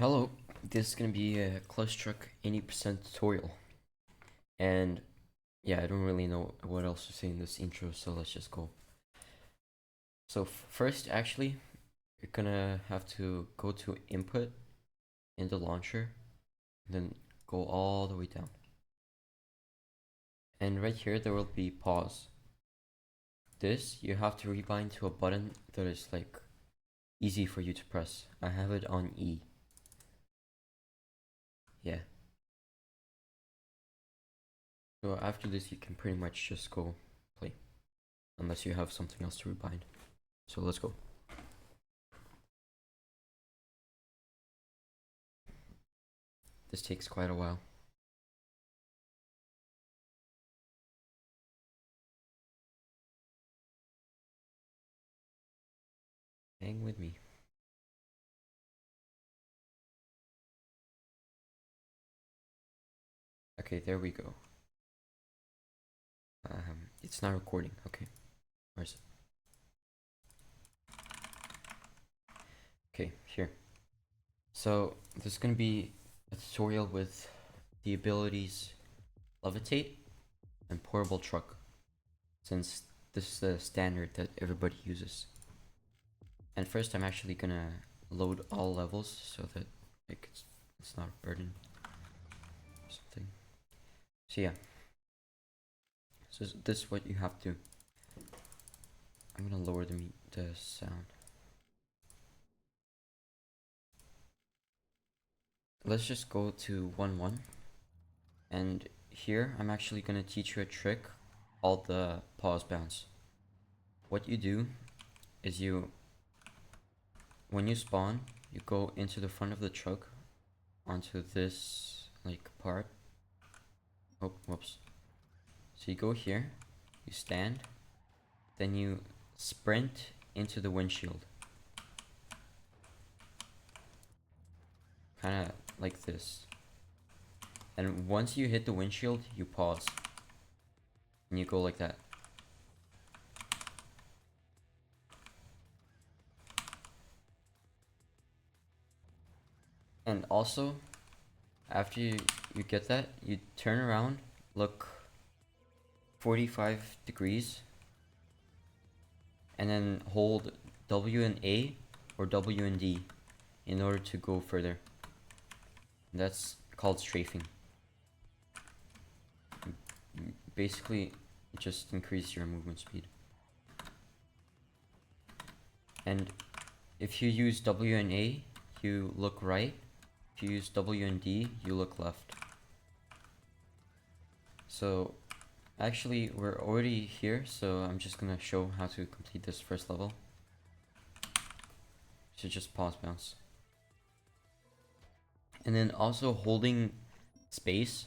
Hello, this is gonna be a Clustertruck 80% tutorial. And yeah, I don't really know what else to say in this intro, so let's just go. So first, actually, you're gonna have to go to input in the launcher, then go all the way down. And right here, there will be pause. This, you have to rebind to a button that is like easy for you to press. I have it on E. Yeah. So after this, you can pretty much just go play, unless you have something else to rebind. So let's go. This takes quite a while. Hang with me. Okay, there we go. It's not recording. Okay, where's it? Okay, here. So this is gonna be a tutorial with the abilities Levitate and Portable Truck, since this is the standard that everybody uses. And first, I'm actually gonna load all levels so that like it's not a burden or something. So yeah. So this is what you have to. I'm gonna lower the sound. Let's just go to 1-1. And here I'm actually gonna teach you a trick called the pause bounce. What you do is when you spawn, you go into the front of the truck onto this like part. Oh, whoops. So you go here, you stand, then you sprint into the windshield. Kinda like this. And once you hit the windshield, you pause. And you go like that. And also, after you get that, you turn around, look 45 degrees, and then hold W and A or W and D in order to go further. And that's called strafing. Basically, just increase your movement speed. And if you use W and A, you look right. If you use W and D, you look left. So actually, we're already here, so I'm just gonna show how to complete this first level. So just pause bounce. And then also holding space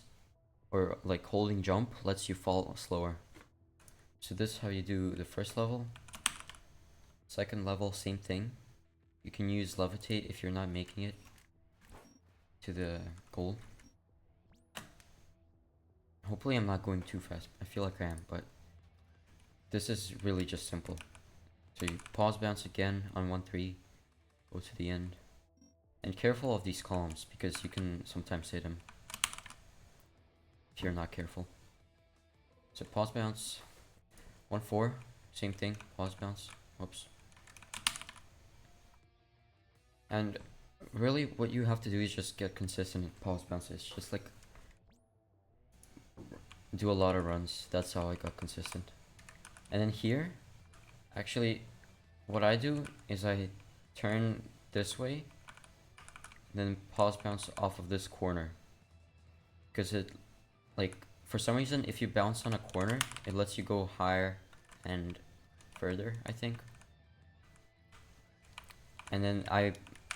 or like holding jump lets you fall slower. So this is how you do the first level. Second level, same thing. You can use Levitate if you're not making it to the goal. Hopefully I'm not going too fast. I feel like I am, but this is really just simple. So you pause bounce again on 1-3, go to the end. And careful of these columns because you can sometimes hit them if you're not careful. So pause bounce, 1-4, same thing, pause bounce, whoops. And really what you have to do is just get consistent pause bounces, just like do a lot of runs. That's how I got consistent. And then here, actually, what I do is I turn this way, then pause bounce off of this corner. Because it, like, for some reason, if you bounce on a corner, it lets you go higher and further, I think. And then I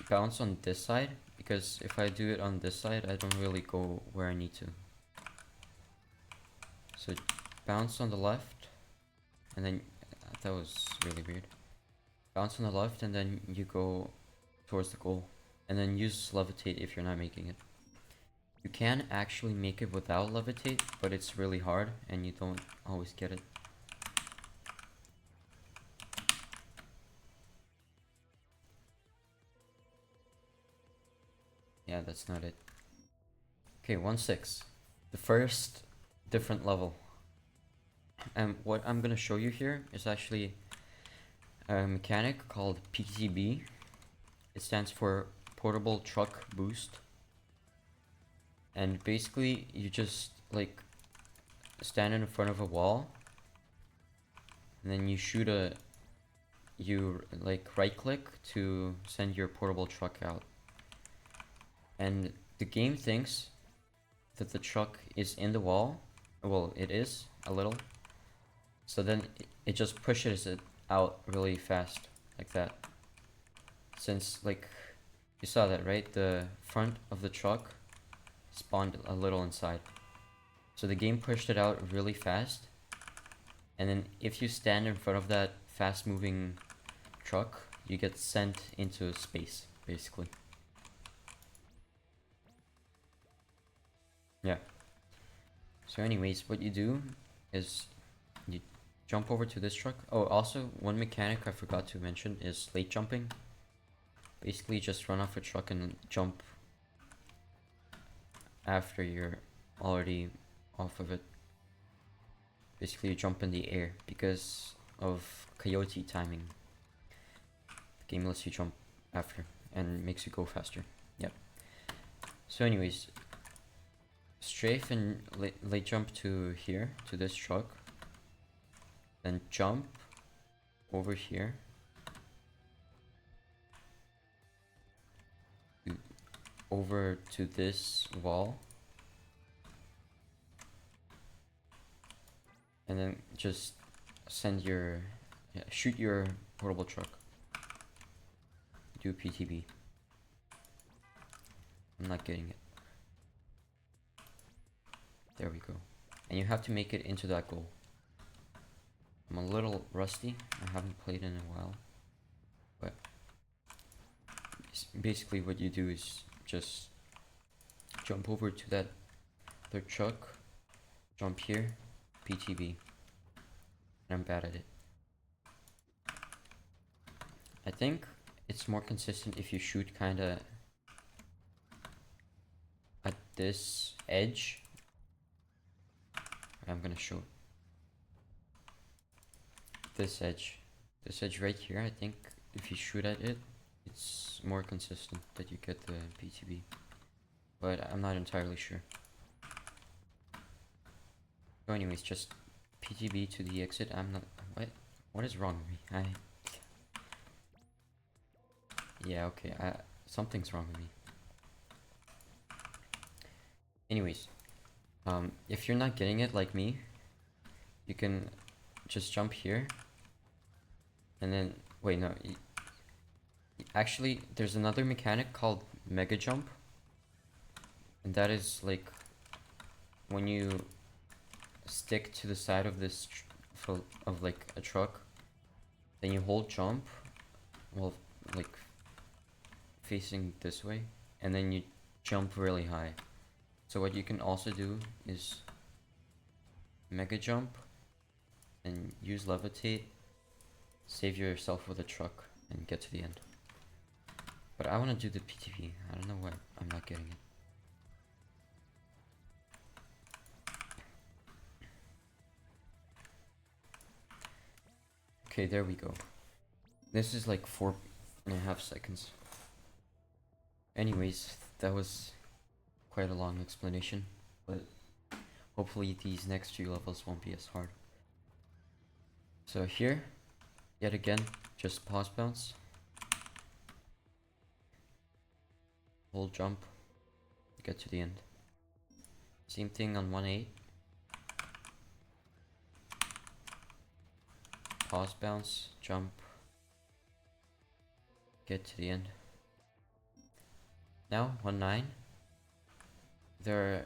bounce on this side, because if I do it on this side, I don't really go where I need to. So bounce on the left, and then that was really weird. Bounce on the left, and then you go towards the goal. And then use Levitate if you're not making it. You can actually make it without Levitate, but it's really hard, and you don't always get it. Yeah, that's not it. Okay, 1-6. The first different level. And what I'm gonna show you here is actually a mechanic called PTB. It stands for Portable Truck Boost. And basically, you just like stand in front of a wall, and then you like right click to send your portable truck out. And the game thinks that the truck is in the wall. Well, it is a little. So then it just pushes it out really fast, like that. Since, like, you saw that, right? The front of the truck spawned a little inside. So the game pushed it out really fast. And then if you stand in front of that fast moving truck, you get sent into space, basically. Yeah. So anyways, what you do is you jump over to this truck. Oh, also, one mechanic I forgot to mention is late jumping. Basically, just run off a truck and jump after you're already off of it. Basically, you jump in the air because of coyote timing. The game lets you jump after and makes you go faster. Yep. So anyways, strafe and late jump to here, to this truck. Then jump over here. Over to this wall. And then just send your, shoot your portable truck. Do PTB. I'm not getting it. There we go. And you have to make it into that goal. I'm a little rusty. I haven't played in a while. But basically what you do is just jump over to that third truck. Jump here. PTB. And I'm bad at it. I think it's more consistent if you shoot kinda at this edge. I'm gonna show this edge right here. I think if you shoot at it, it's more consistent that you get the PTB, but I'm not entirely sure. So anyways, just PTB to the exit. I'm not, what is wrong with me? Yeah, okay, something's wrong with me. Anyways, if you're not getting it like me, you can just jump here. And then, wait, no. Actually, there's another mechanic called Mega Jump. And that is like when you stick to the side of this, of like a truck, then you hold jump, well, like facing this way, and then you jump really high. So what you can also do is Mega Jump and use Levitate, save yourself with a truck, and get to the end. But I want to do the PTB. I don't know why I'm not getting it. Okay, there we go. This is like 4.5 seconds. Anyways, that was quite a long explanation, but hopefully these next few levels won't be as hard. So here, yet again, just pause bounce. Hold jump, get to the end. Same thing on 1-8. Pause bounce, jump, get to the end. Now 1-9. There's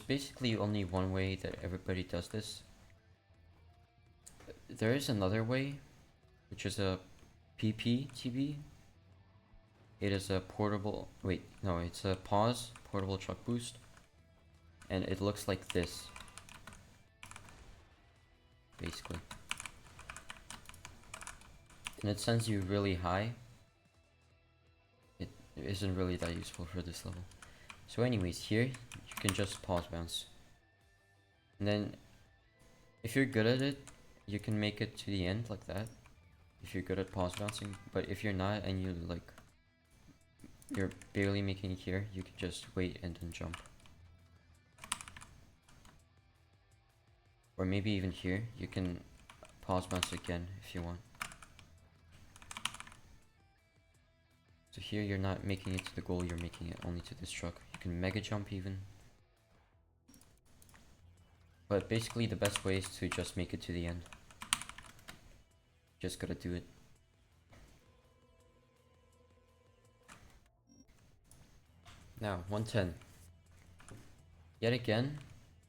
basically only one way that everybody does this. There is another way, which is a PPTB. It is a portable, wait, no, it's a pause, portable truck boost. And it looks like this. Basically. And it sends you really high. it isn't really that useful for this level. So anyways, here you can just pause bounce. And then if you're good at it, you can make it to the end like that. If you're good at pause bouncing, but if you're not and you're barely making it here, you can just wait and then jump. Or maybe even here, you can pause bounce again if you want. So here you're not making it to the goal, you're making it only to this truck. You can mega jump even. But basically the best way is to just make it to the end. Just gotta do it. Now, 110. Yet again,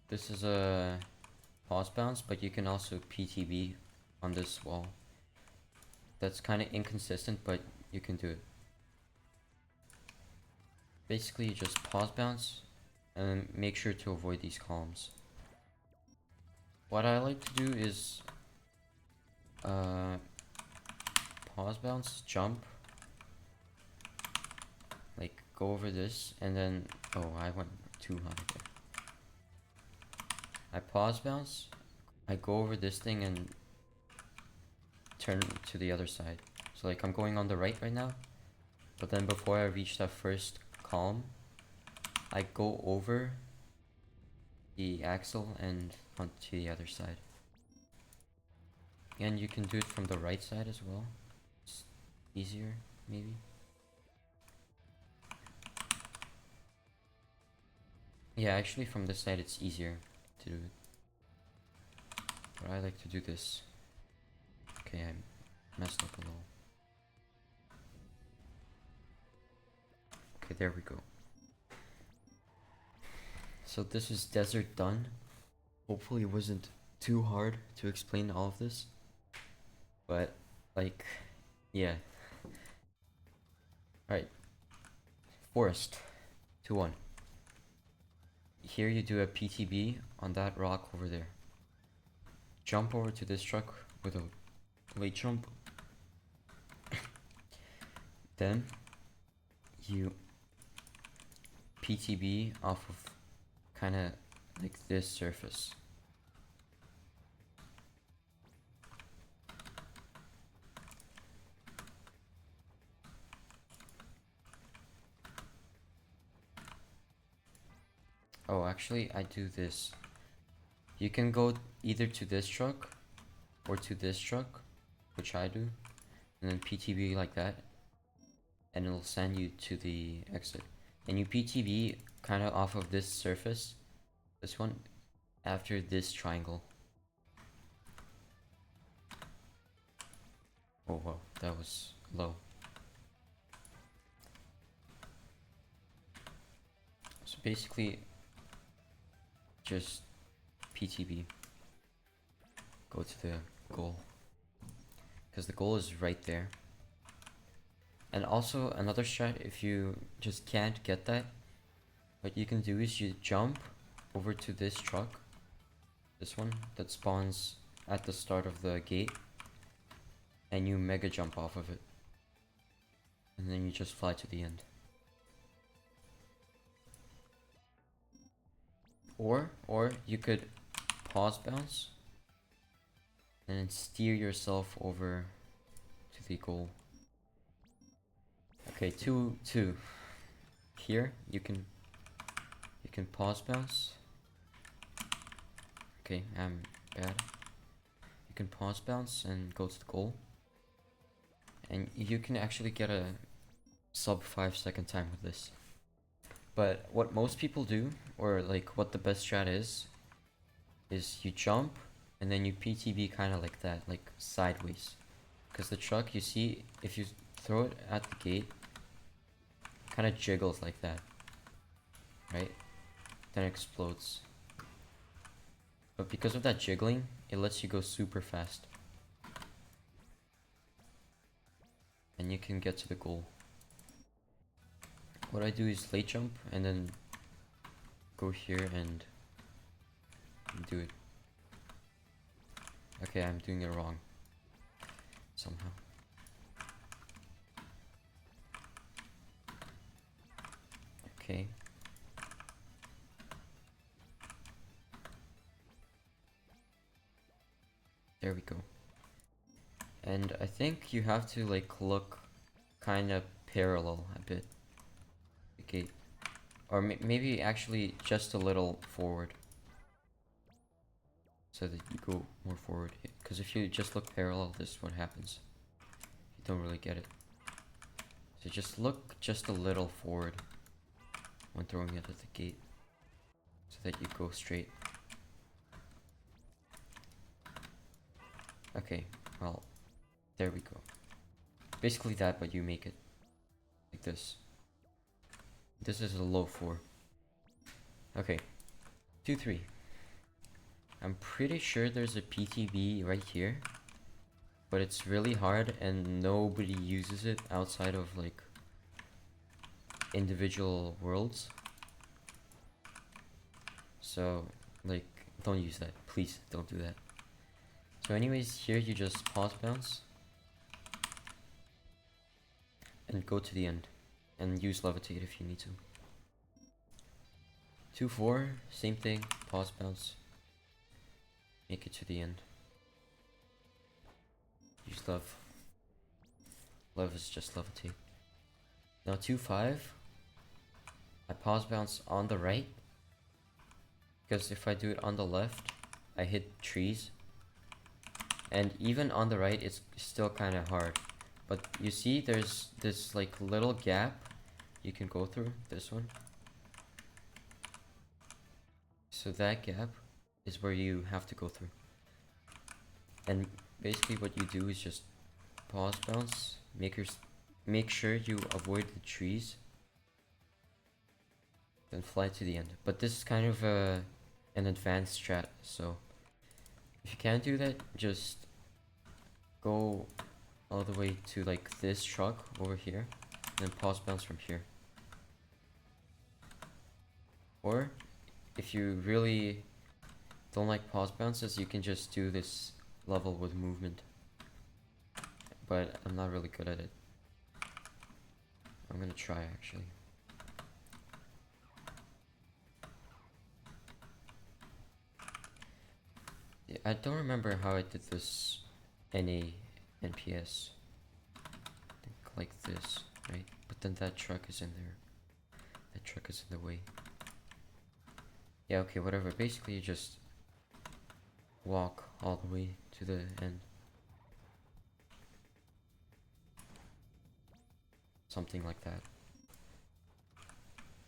this is a pause bounce, but you can also PTB on this wall. That's kind of inconsistent, but you can do it. Basically, you just pause bounce and make sure to avoid these columns. What I like to do is pause bounce, jump, like go over this, and then oh, I went too high there. I pause bounce, I go over this thing and turn to the other side. So like I'm going on the right now, but then before I reach that first column, I go over the axle and onto the other side. And you can do it from the right side as well. It's easier, maybe. Yeah, actually from this side it's easier to do it. But I like to do this. Okay, I messed up a little. Okay, there we go. So this is desert done. Hopefully it wasn't too hard to explain all of this. But, like, yeah. Alright. Forest. 2-1. Here you do a PTB on that rock over there. Jump over to this truck with a late jump. Then you PTB off of kind of like this surface. Oh, actually, I do this. You can go either to this truck or to this truck, which I do, and then PTB like that, and it'll send you to the exit. And you PTB kind of off of this surface, this one, after this triangle. Oh wow, that was low. So basically, just PTB. Go to the goal. Because the goal is right there. And also another strat, if you just can't get that, what you can do is you jump over to this truck. This one that spawns at the start of the gate. And you mega jump off of it. And then you just fly to the end. Or you could pause bounce and then steer yourself over to the goal. Okay, 2-2. Here you can pause bounce. Okay, I'm bad. You can pause bounce and go to the goal. And you can actually get a sub 5-second time with this. But what most people do, or like what the best strat is you jump and then you PTB kind of like that, like sideways. Because the truck, you see, if you throw it at the gate, it kind of jiggles like that, right? Then it explodes. But because of that jiggling, it lets you go super fast. And you can get to the goal. What I do is late jump and then go here and do it. Okay, I'm doing it wrong somehow. Okay. There we go. And I think you have to like look kind of parallel a bit. The gate. Or maybe actually just a little forward. So that you go more forward. Because if you just look parallel, this is what happens. You don't really get it. So just look just a little forward when throwing it at the gate. So that you go straight. Okay, well, there we go. Basically that, but you make it like this. This is a low 4. Okay, 2-3. I'm pretty sure there's a PTB right here, but it's really hard and nobody uses it outside of like individual worlds. So like, don't use that. Please don't do that. So anyways, here you just pause bounce and go to the end and use levitate if you need to. 2-4, same thing, pause bounce, make it to the end. Use lev. Lev is just levitate. Now 2-5, I pause bounce on the right, because if I do it on the left, I hit trees. And even on the right, it's still kind of hard. But you see there's this like little gap you can go through, this one. So that gap is where you have to go through. And basically what you do is just pause bounce, make sure you avoid the trees, then fly to the end. But this is kind of an advanced strat, so if you can't do that, just go all the way to like this truck over here, and then pause bounce from here. Or if you really don't like pause bounces, you can just do this level with movement. But I'm not really good at it. I'm gonna try actually. Yeah, I don't remember how I did this NA NPS. I think like this, right? But then that truck is in there. That truck is in the way. Yeah, okay, whatever. Basically, you just walk all the way to the end. Something like that.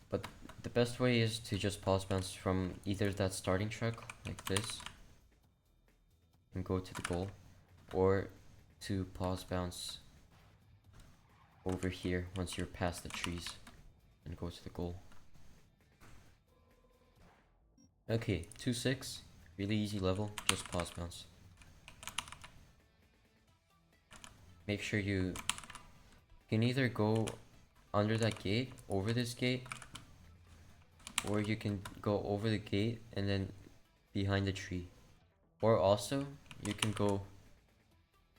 But the best way is to just pause bounce from either that starting truck, like this, and go to the goal, or to pause bounce over here once you're past the trees and go to the goal. Okay, 2-6, really easy level, just pause bounce. Make sure you can either go under that gate, over this gate, or you can go over the gate and then behind the tree. Or also, you can go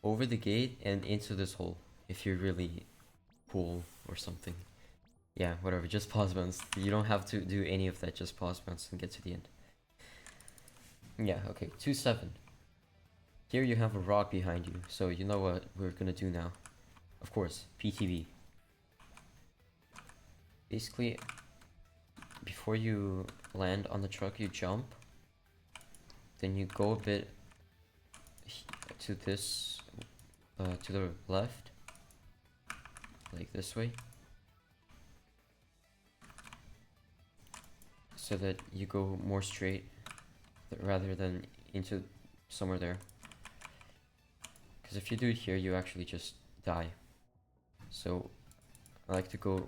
over the gate and into this hole if you're really cool or something. Yeah, whatever, just pause bounce. You don't have to do any of that, just pause bounce and get to the end. Yeah, okay, 2-7. Here you have a rock behind you, so you know what we're gonna do now. Of course, PTB. Basically, before you land on the truck, you jump. Then you go a bit to this, to the left, like this way, so that you go more straight rather than into somewhere there. Because if you do it here, you actually just die. So I like to go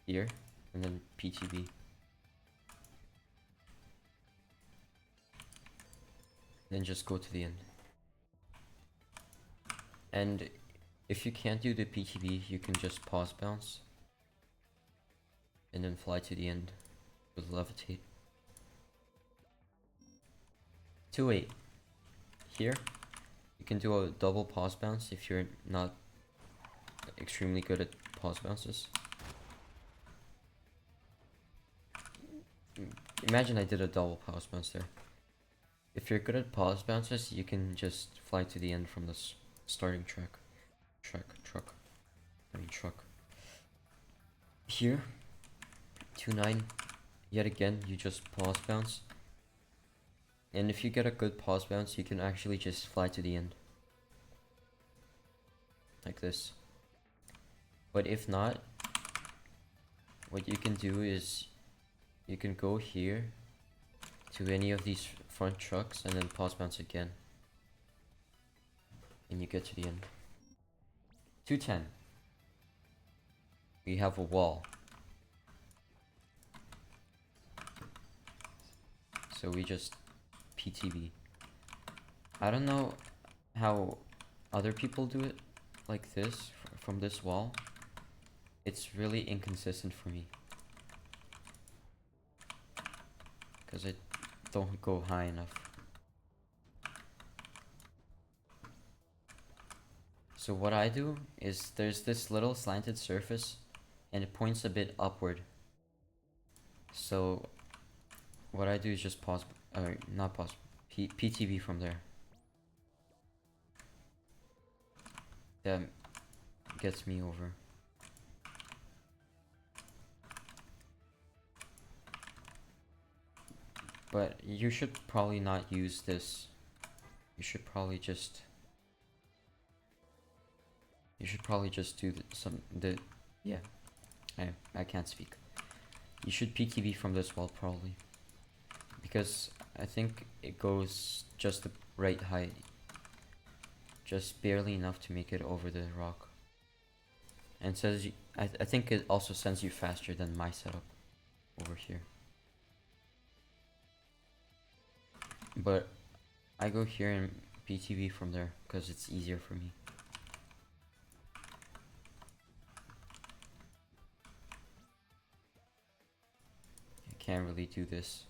here and then PTB. Then just go to the end. And if you can't do the PTB, you can just pause bounce and then fly to the end with levitate. 2-8. Here, you can do a double pause bounce if you're not extremely good at pause bounces. imagine I did a double pause bounce there. If you're good at pause bounces, you can just fly to the end from the starting truck. Here, 2-9. Yet again, you just pause bounce. And if you get a good pause bounce, you can actually just fly to the end. Like this. But if not, what you can do is you can go here to any of these front trucks and then pause bounce again. And you get to the end. 2-10. We have a wall. So we just PTB. I don't know how other people do it like this from this wall. It's really inconsistent for me. Because I don't go high enough. So what I do is there's this little slanted surface and it points a bit upward. So what I do is just pause, not pause, PTB from there. That gets me over. But you should probably not use this. You should probably just do yeah. I can't speak. You should PTB from this wall probably. Because I think it goes just the right height. Just barely enough to make it over the rock. And says you, I think it also sends you faster than my setup over here. But I go here and PTB from there because it's easier for me. I can't really do this.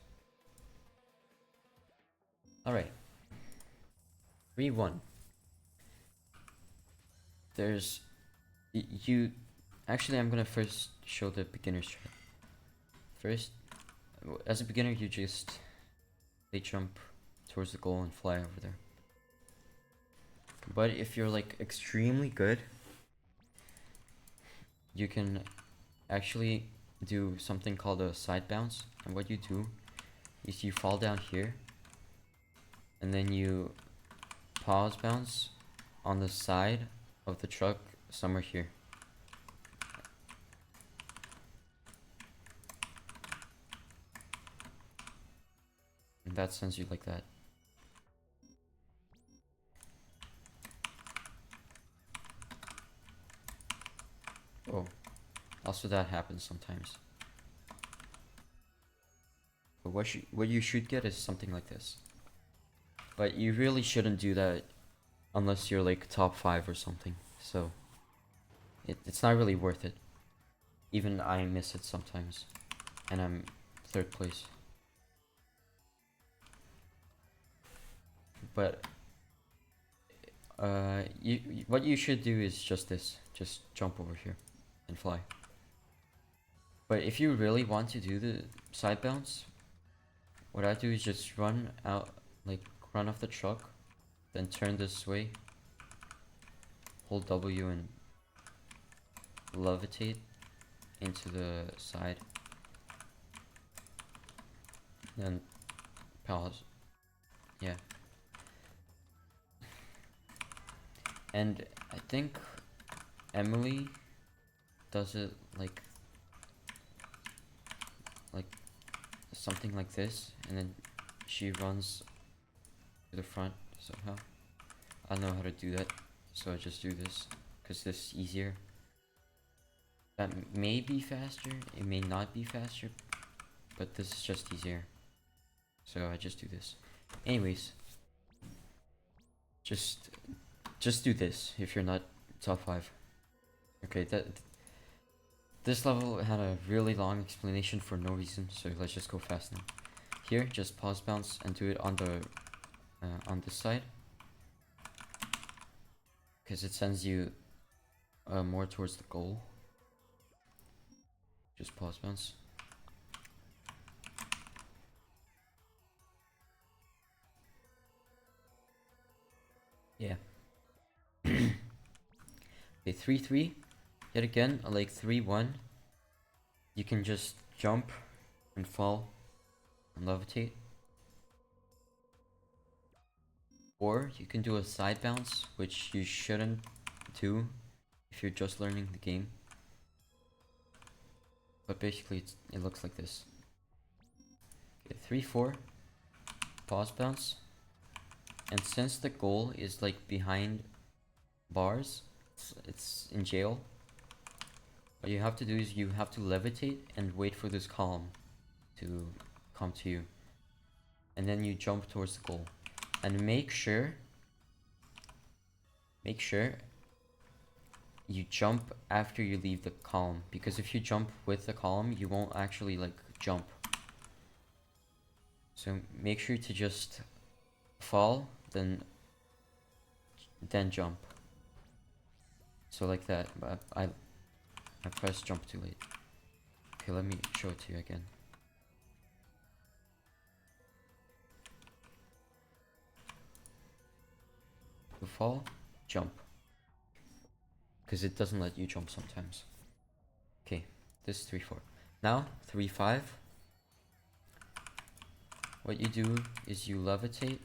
Alright. 3-1. There's you actually I'm gonna first show the beginner's strat. First, as a beginner you just jump towards the goal and fly over there. But if you're like extremely good, you can actually do something called a side bounce. And what you do is you fall down here and then you pause bounce on the side of the truck somewhere here. And that sends you like that. Oh, also that happens sometimes. But what you should get is something like this. But you really shouldn't do that unless you're like top 5 or something. So it's not really worth it. Even I miss it sometimes, and I'm 3rd place. But what you should do is just this. Just jump over here and fly. But if you really want to do the side bounce, what I do is just run out, like run off the truck, then turn this way, hold W and levitate into the side, then pause. Yeah. And I think Emily does it like something like this, and then she runs to the front somehow. I don't know how to do that, so I just do this because this is easier. That may be faster, it may not be faster, but this is just easier. So I just do this. Anyways, just do this if you're not top 5. Okay, this level had a really long explanation for no reason, so let's just go fast now. Here, just pause bounce and do it on the on this side, because it sends you more towards the goal. Just pause bounce. Yeah. Okay, 3-3. Yet again, like 3-1. You can just jump and fall and levitate. Or you can do a side bounce, which you shouldn't do if you're just learning the game. But basically it looks like this. Okay, 3-4. Pause bounce. And since the goal is like behind bars, it's in jail, what you have to do is you have to levitate and wait for this column to come to you. And then you jump towards the goal. And make sure you jump after you leave the column, because if you jump with the column, you won't actually like jump. So make sure to just fall, then jump. So like that, but I pressed jump too late. Okay, let me show it to you again. You fall, jump. Because it doesn't let you jump sometimes. Okay, this is 3-4. Now, 3-5. What you do is you levitate.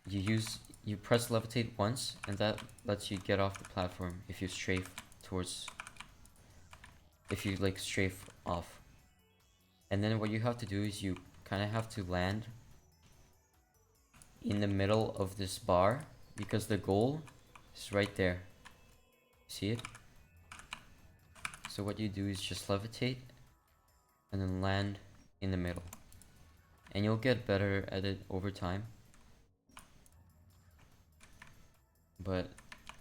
You press levitate once, and that lets you get off the platform if you strafe towards, if you like strafe off. And then what you have to do is you kind of have to land in the middle of this bar, because the goal is right there. See it? So what you do is just levitate and then land in the middle. And you'll get better at it over time. But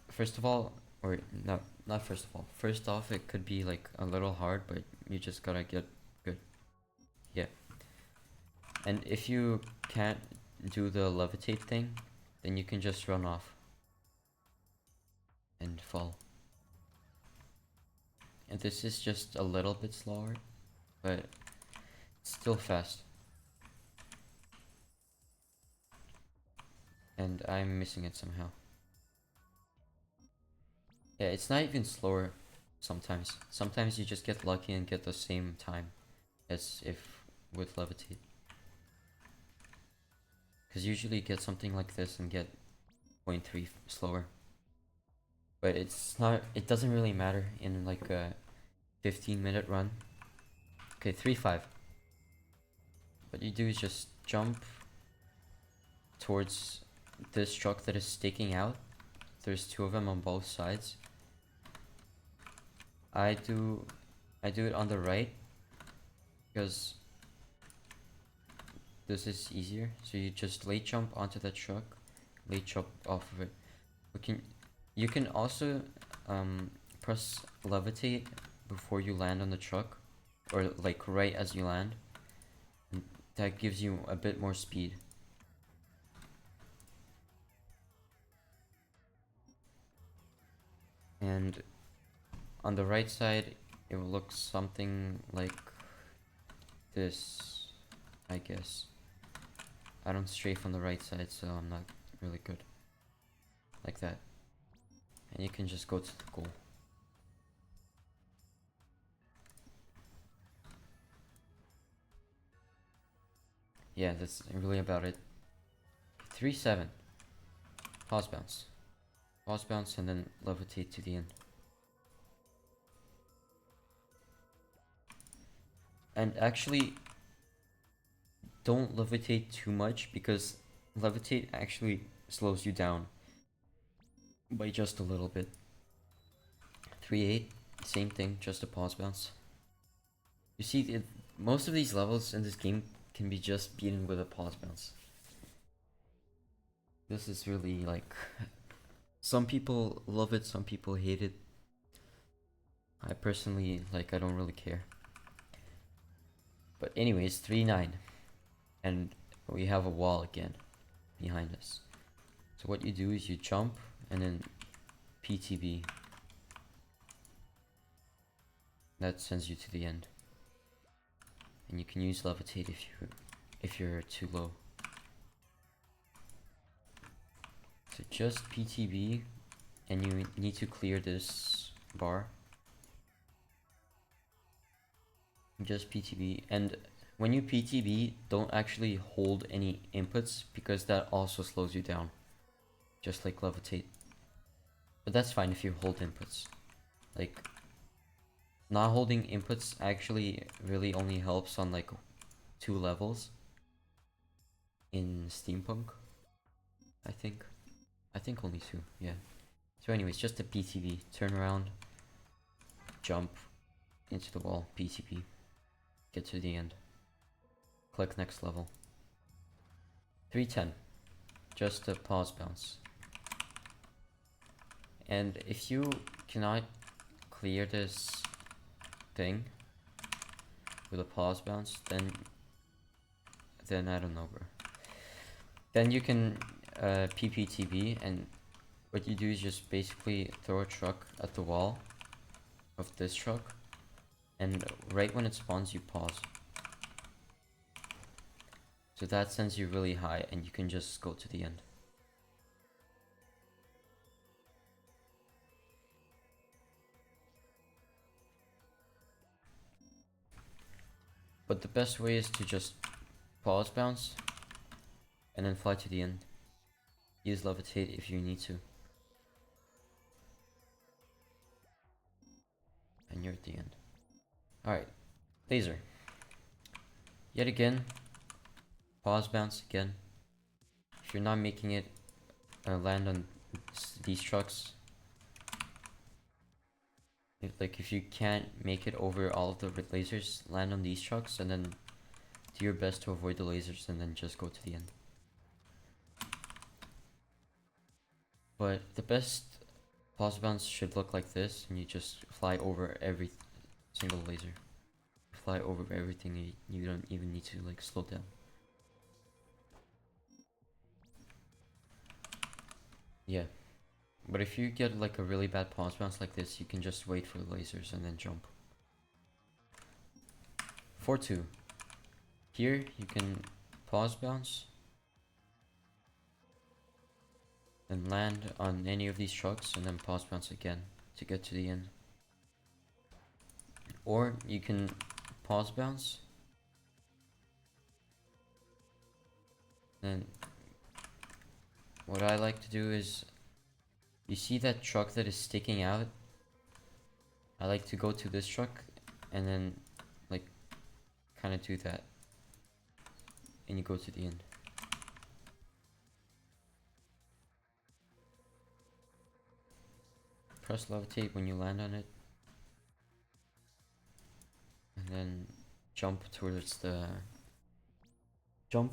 first of all, or no, not first of all. First off, it could be like a little hard, but you just gotta get good. Yeah. And if you can't do the levitate thing, then you can just run off and fall. And this is just a little bit slower, but it's still fast. And I'm missing it somehow. Yeah, it's not even slower sometimes. Sometimes you just get lucky and get the same time as if with levitate. Because usually you get something like this and get 0.3 slower. But it's not, it doesn't really matter in like a 15-minute run. Okay, 3-5. What you do is just jump towards this truck that is sticking out. There's two of them on both sides. I do it on the right because this is easier. So you just late jump onto the truck, late jump off of it. You can also press levitate before you land on the truck, or like right as you land. And that gives you a bit more speed. And on the right side, it will look something like this, I guess. I don't strafe on the right side, so I'm not really good. Like that. And you can just go to the goal. Yeah, that's really about it. 3-7. Pause bounce. Pause bounce and then levitate to the end. And actually, don't levitate too much, because levitate actually slows you down by just a little bit. 3-8, same thing, just a pause bounce. You see, most of these levels in this game can be just beaten with a pause bounce. This is really like, some people love it, some people hate it. I personally, like, I don't really care. But anyways, 3-9. And we have a wall again behind us. So what you do is you jump and then PTB. That sends you to the end. And you can use levitate if you're too low. So just PTB, and you need to clear this bar. Just PTB, and when you PTB, don't actually hold any inputs because that also slows you down, just like Levitate. But that's fine if you hold inputs. Like, not holding inputs actually really only helps on like 2 levels in Steampunk, I think. I think only 2, yeah. So anyways, just a PTB, turn around, jump into the wall, PTB, get to the end, click next level. 310, just a pause bounce. And if you cannot clear this thing with a pause bounce, then I don't know, bro. Then you can PPTB, and what you do is just basically throw a truck at the wall of this truck, and right when it spawns you pause. So that sends you really high, and you can just go to the end. But the best way is to just pause bounce and then fly to the end. Use Levitate if you need to. And you're at the end. Alright, laser. Yet again, pause bounce again. If you're not making it land on these trucks, if you can't make it over all of the lasers, land on these trucks and then do your best to avoid the lasers and then just go to the end. But the best pause bounce should look like this, and you just fly over every single laser. Fly over everything, you don't even need to like slow down. Yeah. But if you get like a really bad pause bounce like this, you can just wait for the lasers and then jump. 4-2. Here you can pause bounce and land on any of these trucks and then pause bounce again to get to the end. Or you can pause bounce and what I like to do is, you see that truck that is sticking out? I like to go to this truck and then like kind of do that, and you go to the end. Press Levitate when you land on it, and then jump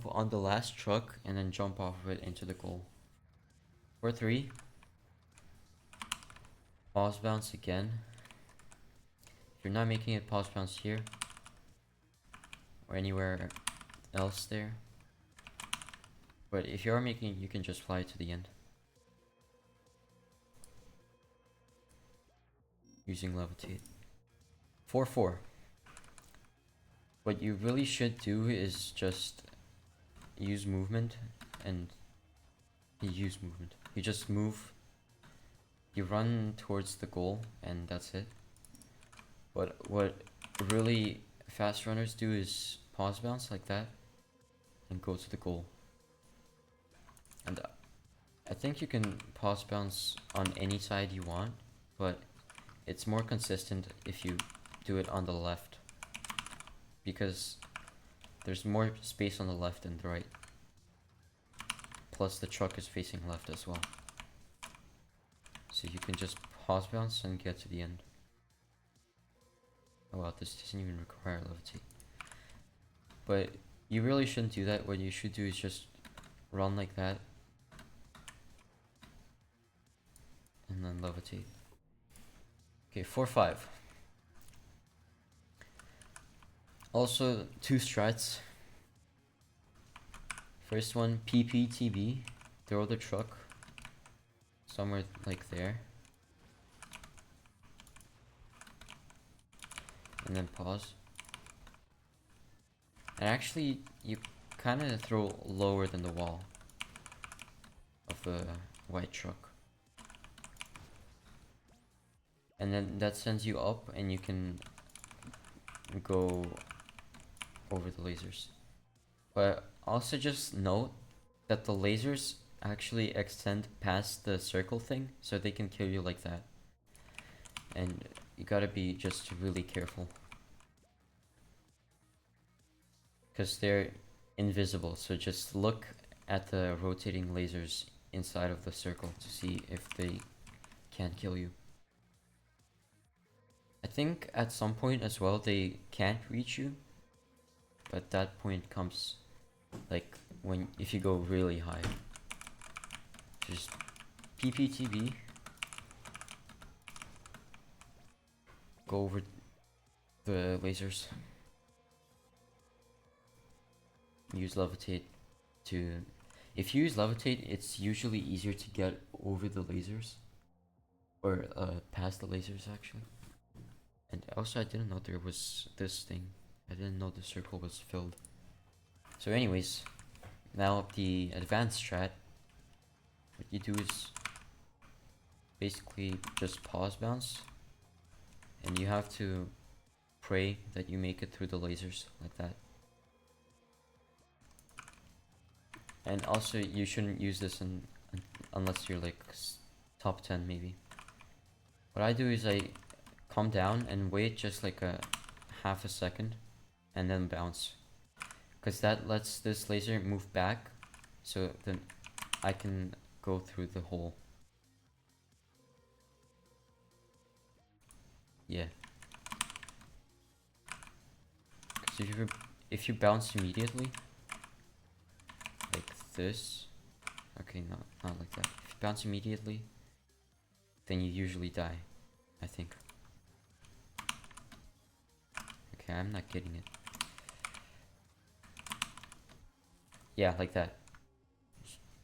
on the last truck and then jump off of it into the goal. 4-3. Pause bounce again. If you're not making it, pause bounce here or anywhere else there. But if you are making it, you can just fly to the end using Levitate. 4-4. What you really should do is just use movement, and you just move, you run towards the goal, and that's it. But what really fast runners do is pause bounce like that and go to the goal. And I think you can pause bounce on any side you want, but it's more consistent if you do it on the left, because there's more space on the left than the right. Plus the truck is facing left as well. So you can just pause bounce and get to the end. Oh wow, this doesn't even require Levitate. But you really shouldn't do that. What you should do is just run like that and then Levitate. Okay, 4-5. Also, 2 strats. First one, PPTB, throw the truck somewhere like there, and then pause. And actually, you kind of throw lower than the wall of the white truck. And then that sends you up and you can go over the lasers. But also just note that the lasers actually extend past the circle thing, so they can kill you like that. And you gotta be just really careful. Because they're invisible, so just look at the rotating lasers inside of the circle to see if they can kill you. I think at some point as well they can't reach you, but that point comes like if you go really high. Just PPTV, go over the lasers, use Levitate to... If you use Levitate, it's usually easier to get over the lasers, or past the lasers actually. And also I didn't know there was this thing. I didn't know the circle was filled. So anyways, now the advanced strat, what you do is basically just pause bounce, and you have to pray that you make it through the lasers like that. And also you shouldn't use this unless you're like top 10 maybe. What I do is I calm down and wait just like a half a second and then bounce, because that lets this laser move back, so then I can go through the hole. Yeah. Because if you bounce immediately, like this, okay, not like that. If you bounce immediately, then you usually die, I think. Okay, I'm not getting it. Yeah, like that.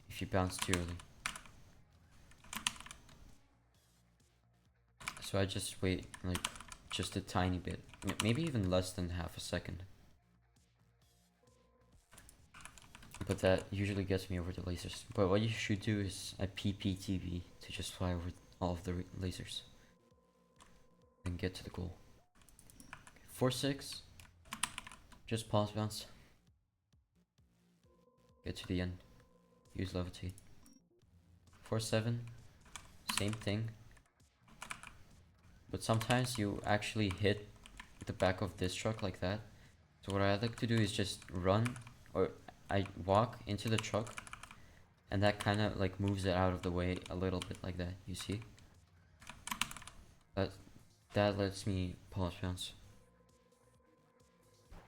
If you bounce too early. So I just wait like just a tiny bit, maybe even less than half a second. But that usually gets me over the lasers. But what you should do is a PPTV to just fly over all of the lasers and get to the goal. 4-6, just pause bounce. Get to the end. Use Levitate. 4-7, same thing. But sometimes you actually hit the back of this truck like that. So what I like to do is just run, or I walk into the truck, and that kind of like moves it out of the way a little bit like that, you see? That lets me pause bounce.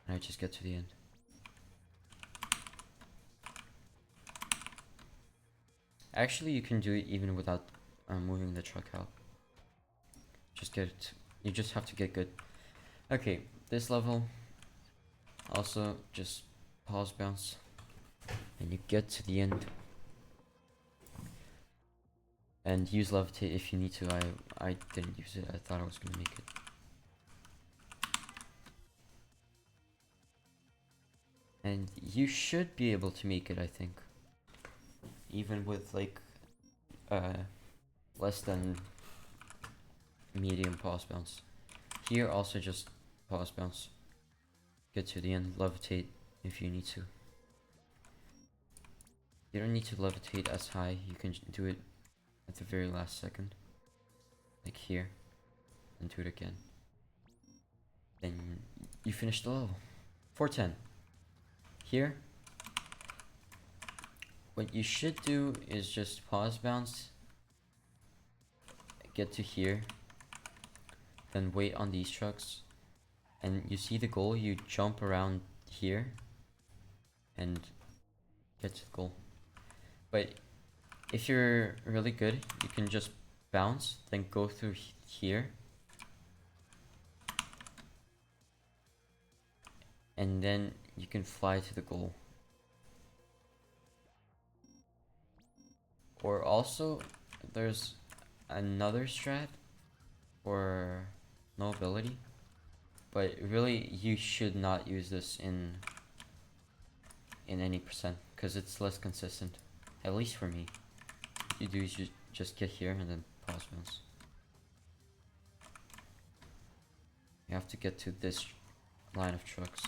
And I just get to the end. Actually, you can do it even without moving the truck out. You just have to get good. Okay, this level, also just pause bounce, and you get to the end. And use Levitate if you need to. I didn't use it, I thought I was gonna make it. And you should be able to make it, I think. Even with like less than medium pause bounce. Here also just pause bounce. Get to the end, Levitate if you need to. You don't need to levitate as high, you can do it at the very last second. Like here. And do it again. Then you finish the level. 410. Here, what you should do is just pause bounce, get to here, then wait on these trucks, and you see the goal, you jump around here and get to the goal. But if you're really good, you can just bounce, then go through here, and then you can fly to the goal. Or also, there's another strat for no ability, but really you should not use this in any percent, because it's less consistent, at least for me. you do is you just get here and then pause bounce. You have to get to this line of trucks.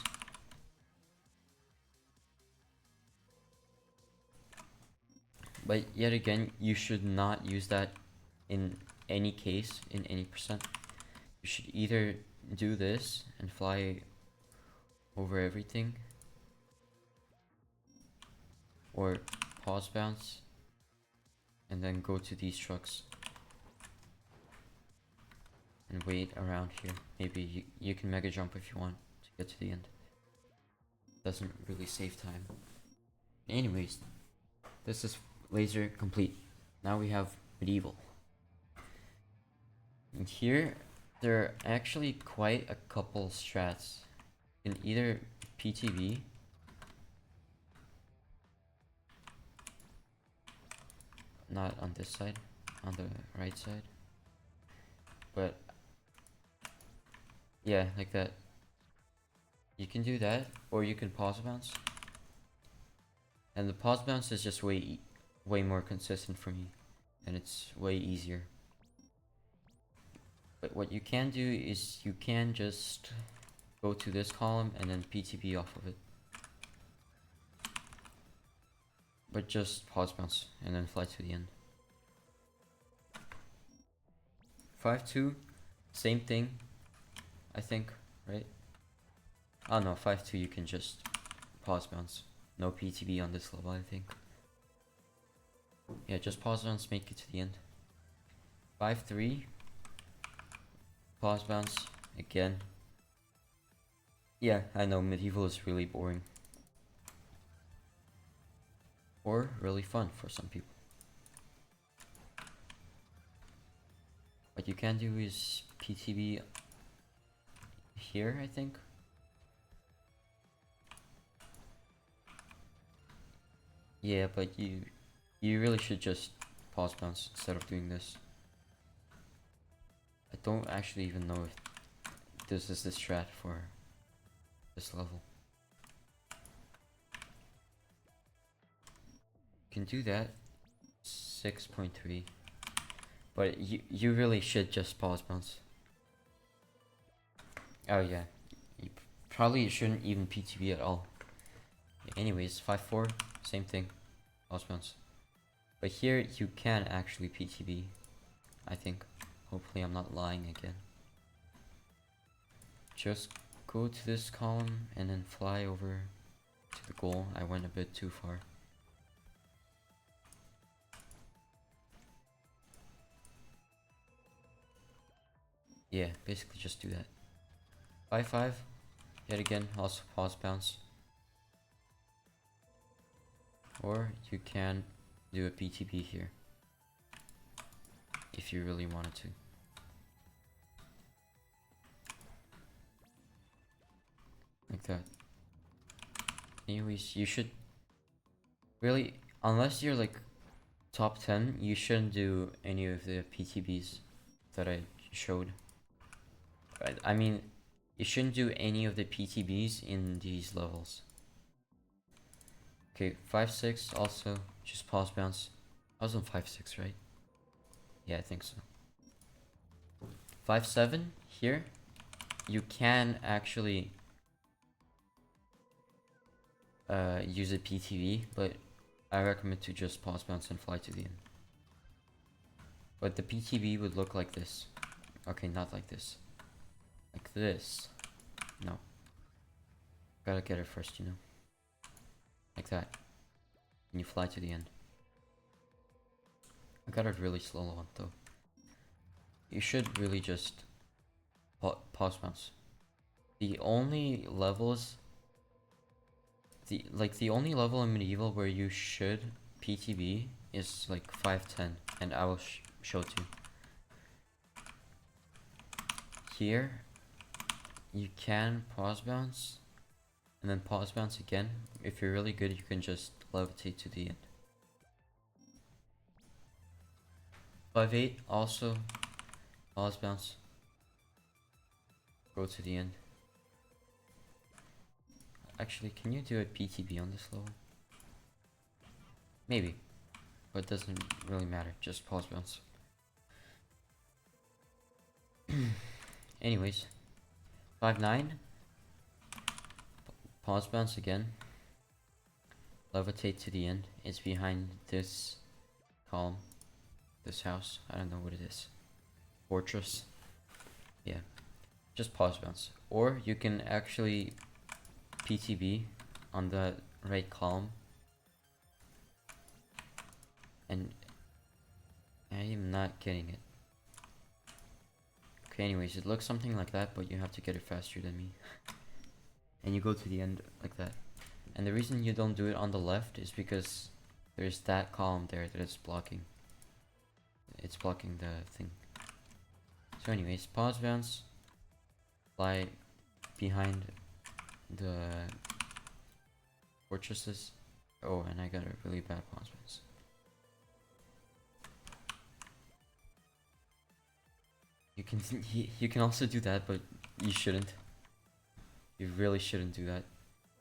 But yet again, you should not use that in any case, in any percent. You should either do this and fly over everything, or pause bounce and then go to these trucks and wait around here. Maybe you can mega jump if you want to get to the end. Doesn't really save time. Anyways, this is laser complete. Now we have medieval. And here there are actually quite a couple strats. You can either PTB, not on this side, on the right side, but yeah, like that. You can do that, or you can pause bounce, and the pause bounce is just way more consistent for me, and it's way easier. But what you can do is you can just go to this column and then PTB off of it, but just pause bounce and then fly to the end. 5-2, same thing, I think, right? Oh no, 5-2 you can just pause bounce. No PTB on this level, I think. Yeah, just pause bounce, make it to the end. 5-3, pause bounce again. Yeah, I know medieval is really boring, or really fun for some people. What you can do is PTB here, I think. Yeah, but you really should just pause bounce instead of doing this. I don't actually even know if this is the strat for this level. You can do that. 6.3. But you really should just pause bounce. Oh yeah, you probably shouldn't even PTB at all. Anyways, 5-4, same thing, pause bounce. But here you can actually PTB, I think. Hopefully I'm not lying again. Just go to this column and then fly over to the goal. I went a bit too far. Yeah, basically just do that. 5-5, yet again, also pause bounce. Or you can do a PTB here, if you really wanted to. Like that. Anyways, you should really, unless you're like top 10, you shouldn't do any of the PTBs that I showed. I mean, you shouldn't do any of the PTBs in these levels. Okay, 5-6 also, just pause bounce. I was on 5-6, right? Yeah, I think so. 5-7 here, you can actually use a PTB, but I recommend to just pause bounce and fly to the end. But the PTB would look like this. Okay, not like this. Like this. No. Gotta get it first, you know. Like that. And you fly to the end. I got it really slow on though. You should really just pause bounce. The only levels, the only level in medieval where you should PTB is like 5-10, and I will show to you. Here, you can pause bounce, and then pause bounce again. If you're really good, you can just levitate to the end. 5-8 also pause bounce, go to the end. Actually, can you do a PTB on this level? Maybe. but it doesn't really matter, just pause bounce. Anyways, 5-9, pause bounce again, levitate to the end. It's behind this column, this house, I don't know what it is, fortress, yeah, just pause bounce. Or you can actually PTB on the right column, and I am not getting it. Okay, anyways, it looks something like that, but you have to get it faster than me. And you go to the end like that. And the reason you don't do it on the left is because there's that column there that is blocking. It's blocking the thing. So anyways, pause bounce, fly behind the fortresses. Oh, and I got a really bad pause bounce. You can also do that, but you shouldn't. You really shouldn't do that.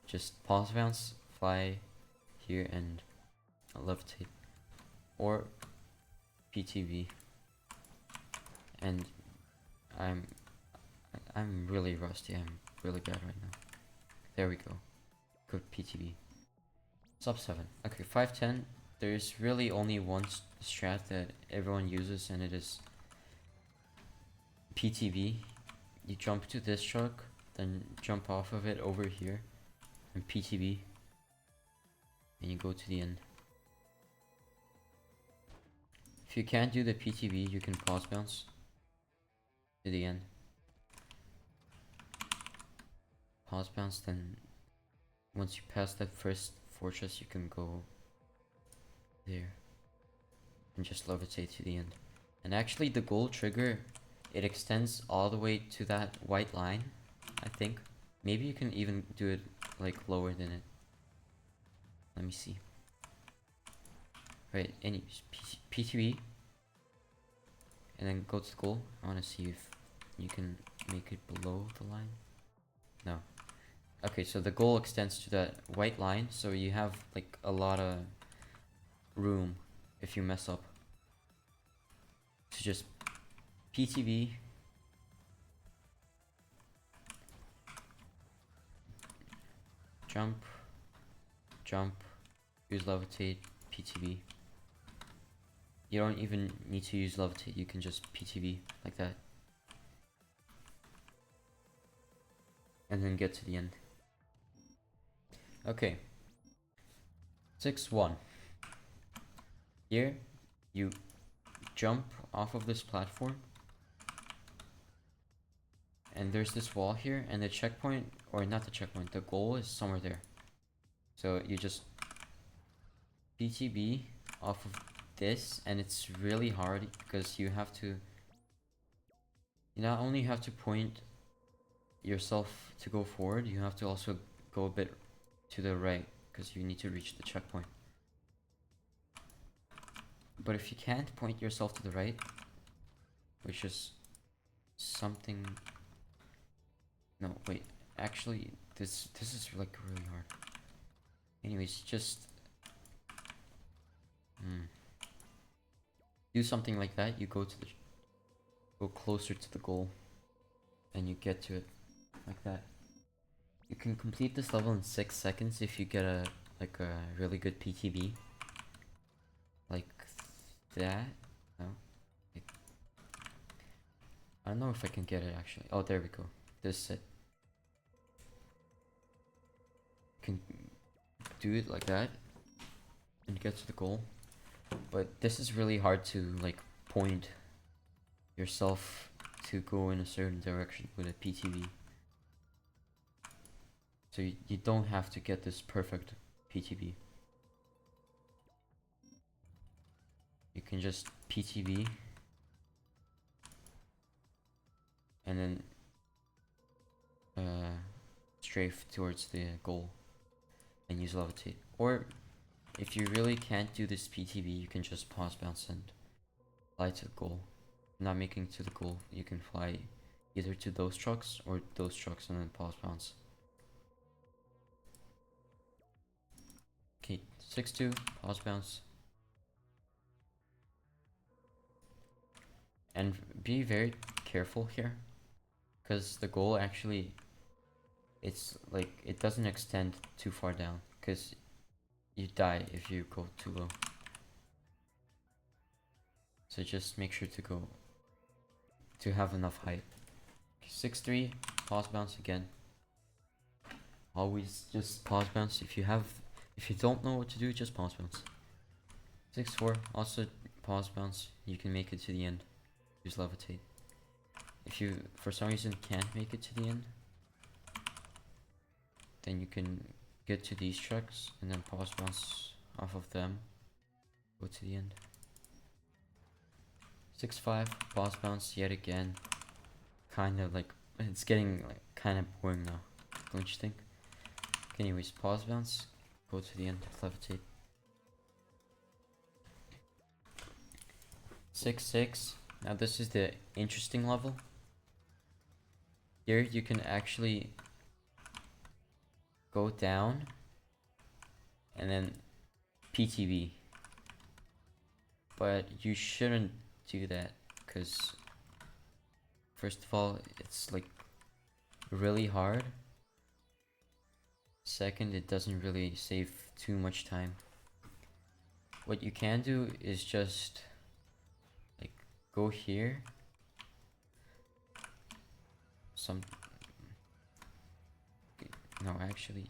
Just pause bounce, fly here, and levitate, or PTV. And I'm really rusty. I'm really bad right now. There we go. Good PTV. Sub 7. Okay, 5-10. There's really only one strat that everyone uses, and it is PTV. You jump to this truck, then jump off of it over here, and PTV, and you go to the end. If you can't do the PTV, you can pause bounce to the end. Pause bounce, then once you pass that first fortress, you can go there and just levitate to the end. And actually the goal trigger, it extends all the way to that white line, I think. Maybe you can even do it like lower than it. Let me see. Right, anyways, PTV, and then go to the goal. I want to see if you can make it below the line. No. Okay, so the goal extends to that white line, so you have like a lot of room if you mess up to just PTV, jump, jump, use levitate, PTV. You don't even need to use levitate, you can just PTV like that. And then get to the end. Okay. 6-1. Here, you jump off of this platform. And there's this wall here, and the checkpoint, or not the checkpoint, the goal is somewhere there. So you just PTB off of this, and it's really hard because you have to, you not only have to point yourself to go forward, you have to also go a bit to the right because you need to reach the checkpoint. But if you can't point yourself to the right, which is something, no wait, actually this is like really hard. Anyways, just do something like that. You go closer to the goal, and you get to it like that. You can complete this level in 6 seconds if you get a really good PTB. Like that. No. I don't know if I can get it actually. Oh, there we go. This is it. You can do it like that and get to the goal. But this is really hard to like point yourself to go in a certain direction with a PTV. So you don't have to get this perfect PTV. You can just PTV and then strafe towards the goal and use levitate. Or if you really can't do this PTV, you can just pause bounce and fly to the goal. Not making to the goal, you can fly either to those trucks or those trucks and then pause bounce. Okay, 6-2, pause bounce, And be very careful here, because the goal actually, it's like it doesn't extend too far down, because you die if you go too low. So just make sure to have enough height. 6-3, pause bounce again. Always just pause bounce. If you don't know what to do, just pause bounce. 6-4, also pause bounce. You can make it to the end. Use levitate. If you for some reason can't make it to the end, then you can get to these trucks and then pause bounce off of them. Go to the end. 6-5, pause bounce yet again. Kind of like, it's getting like kind of boring now, don't you think? Anyways, pause bounce, go to the end, levitate. 6-6. Now this is the interesting level. Here you can actually go down and then PTB. But you shouldn't do that, because first of all, it's like really hard. Second, it doesn't really save too much time. What you can do is just like go here. No, actually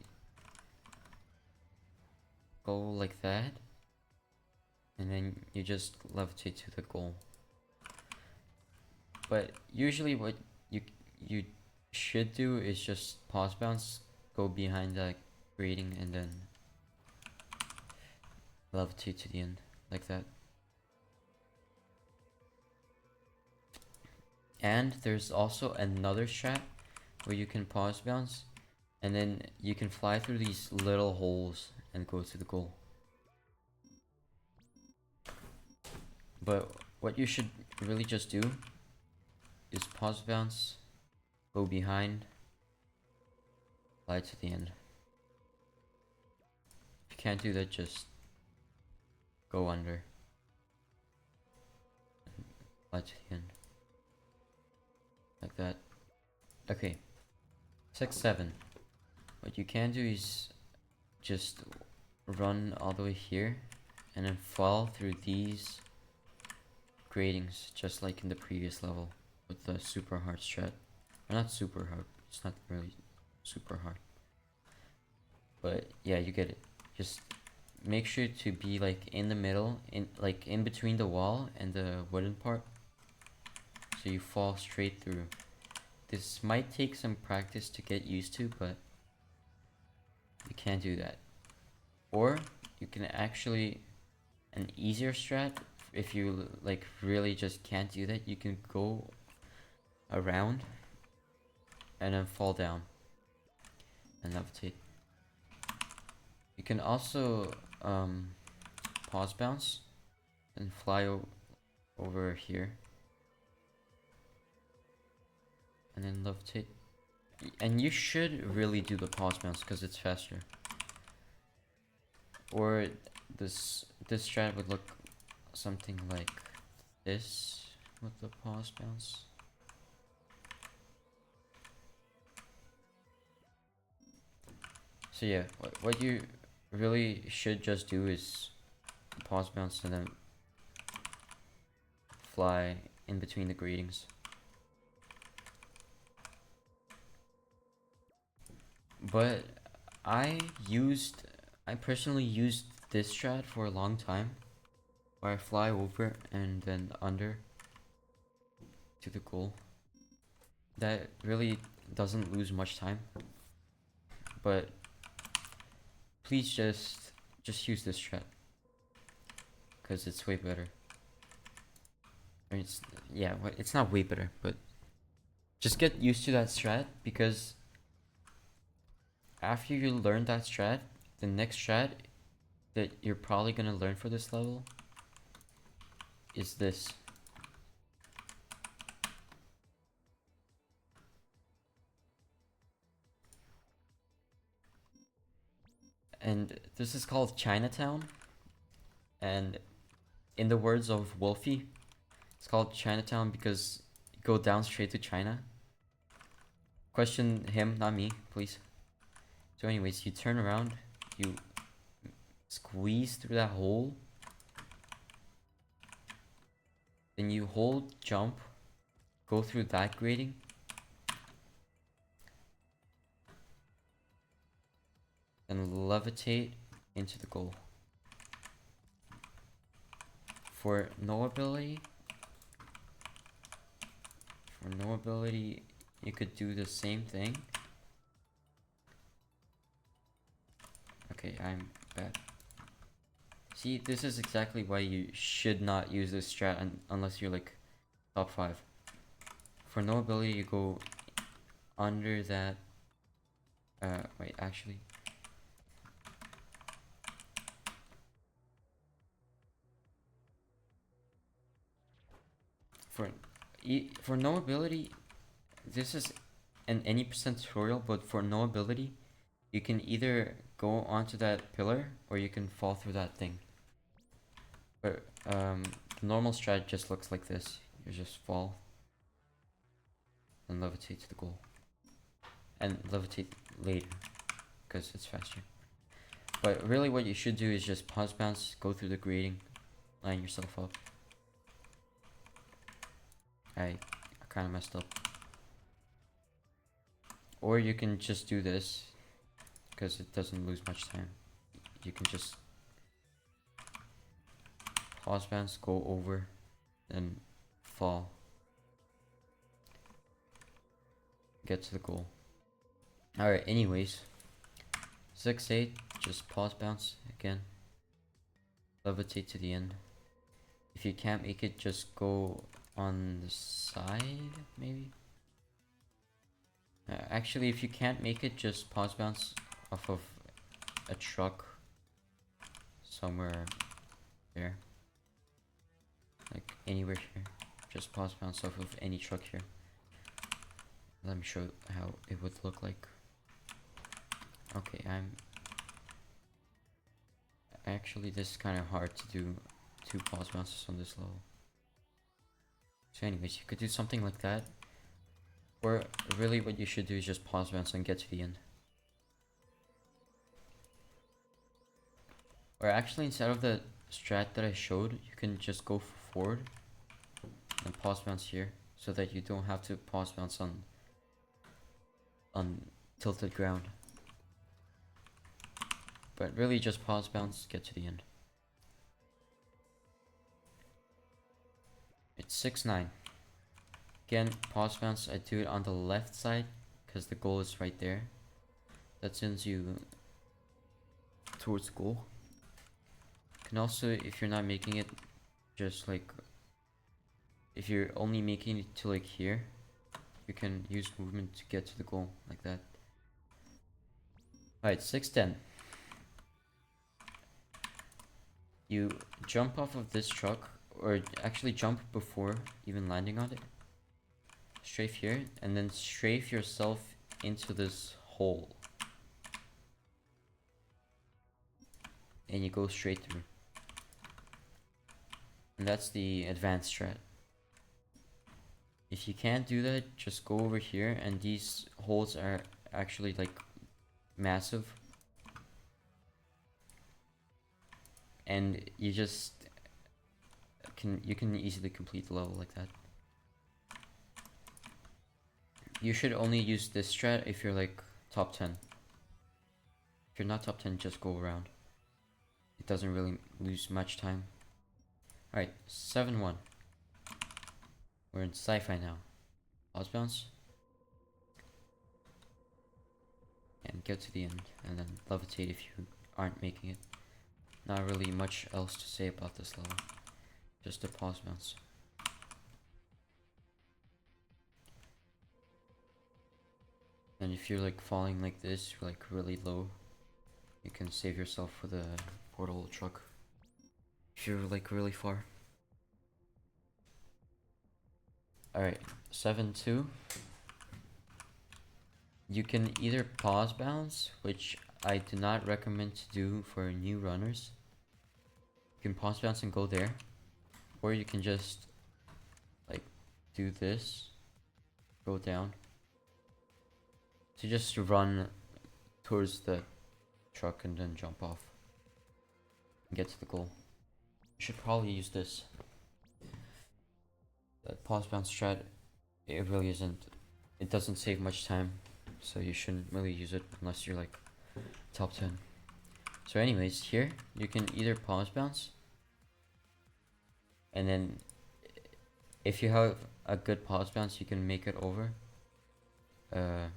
go like that, and then you just levitate to the goal. But usually what you should do is just pause bounce, go behind that grading, and then levitate to the end like that. And there's also another strat where you can pause bounce and then you can fly through these little holes and go to the goal. But what you should really just do is pause bounce, go behind, fly to the end. If you can't do that, just go under, fly to the end. Like that. Okay. 6-7. What you can do is just run all the way here and then fall through these gratings, just like in the previous level with the super hard strat. Or not super hard, it's not really super hard. But yeah, you get it. Just make sure to be like in the middle, in between the wall and the wooden part, so you fall straight through. This might take some practice to get used to, but you can't do that. Or you can actually, an easier strat, if you like really just can't do that, you can go around and then fall down and levitate. You can also pause bounce and fly over here and then levitate. And you should really do the pause bounce because it's faster. Or this strat would look something like this with the pause bounce. So yeah, what you really should just do is pause bounce and then fly in between the gratings. But I personally used this strat for a long time, where I fly over and then under to the goal. That really doesn't lose much time, but please just use this strat, because it's way better. Or it's not way better, but just get used to that strat, because after you learn that strat, the next strat that you're probably gonna learn for this level is this. And this is called Chinatown, and in the words of Wolfie, It's called Chinatown because you go down straight to China. Question him, not me, please. So anyways, you turn around, you squeeze through that hole, then you hold jump, go through that grating, and levitate into the goal. For no ability, you could do the same thing. Okay, I'm bad. See, this is exactly why you should not use this strat unless you're like top 5. For no ability, you go under that. Wait, actually. For no ability, this is an any percent tutorial, but for no ability, you can either go onto that pillar or you can fall through that thing. But the normal strat just looks like this. You just fall and levitate to the goal. And levitate later, because it's faster. But really what you should do is just pause bounce, go through the grating, line yourself up. I kind of messed up. Or you can just do this, because it doesn't lose much time. You can just pause bounce, go over, then fall. Get to the goal. Alright, anyways. 6-8, just pause bounce again. Levitate to the end. If you can't make it, just go on the side, maybe? Actually, if you can't make it, just pause bounce off of a truck somewhere there. Like anywhere here. Just pause bounce off of any truck here. Let me show how it would look like. Okay, actually, this is kind of hard to do 2 pause bounces on this level. So anyways, you could do something like that. Or really what you should do is just pause bounce and get to the end. Or actually, instead of the strat that I showed, you can just go forward and pause bounce here, so that you don't have to pause bounce on tilted ground. But really just pause bounce, get to the end. It's 6-9. Again, pause bounce, I do it on the left side because the goal is right there. That sends you towards the goal. You can also, if you're not making it, just like, if you're only making it to like here, you can use movement to get to the goal like that. Alright, 6-10. You jump off of this truck, or actually jump before even landing on it. Strafe here, and then strafe yourself into this hole. And you go straight through. And that's the advanced strat. If you can't do that, just go over here, and these holes are actually like massive. And you just you can easily complete the level like that. You should only use this strat if you're like top 10. If you're not top 10, just go around. It doesn't really lose much time. Alright, 7-1. We're in sci-fi now. Pause bounce. And get to the end. And then levitate if you aren't making it. Not really much else to say about this level. Just a pause bounce. And if you're like falling like this, like really low, you can save yourself with a portal truck. If you're like really far. Alright, 7-2. You can either pause bounce, which I do not recommend to do for new runners. You can pause bounce and go there. Or you can just do this, go down. So just run towards the truck and then jump off and get to the goal. You should probably use this. That pause bounce strat, it really isn't. It doesn't save much time, so you shouldn't really use it unless you're like top 10. So anyways, here you can either pause bounce, and then if you have a good pause bounce, you can make it over. Let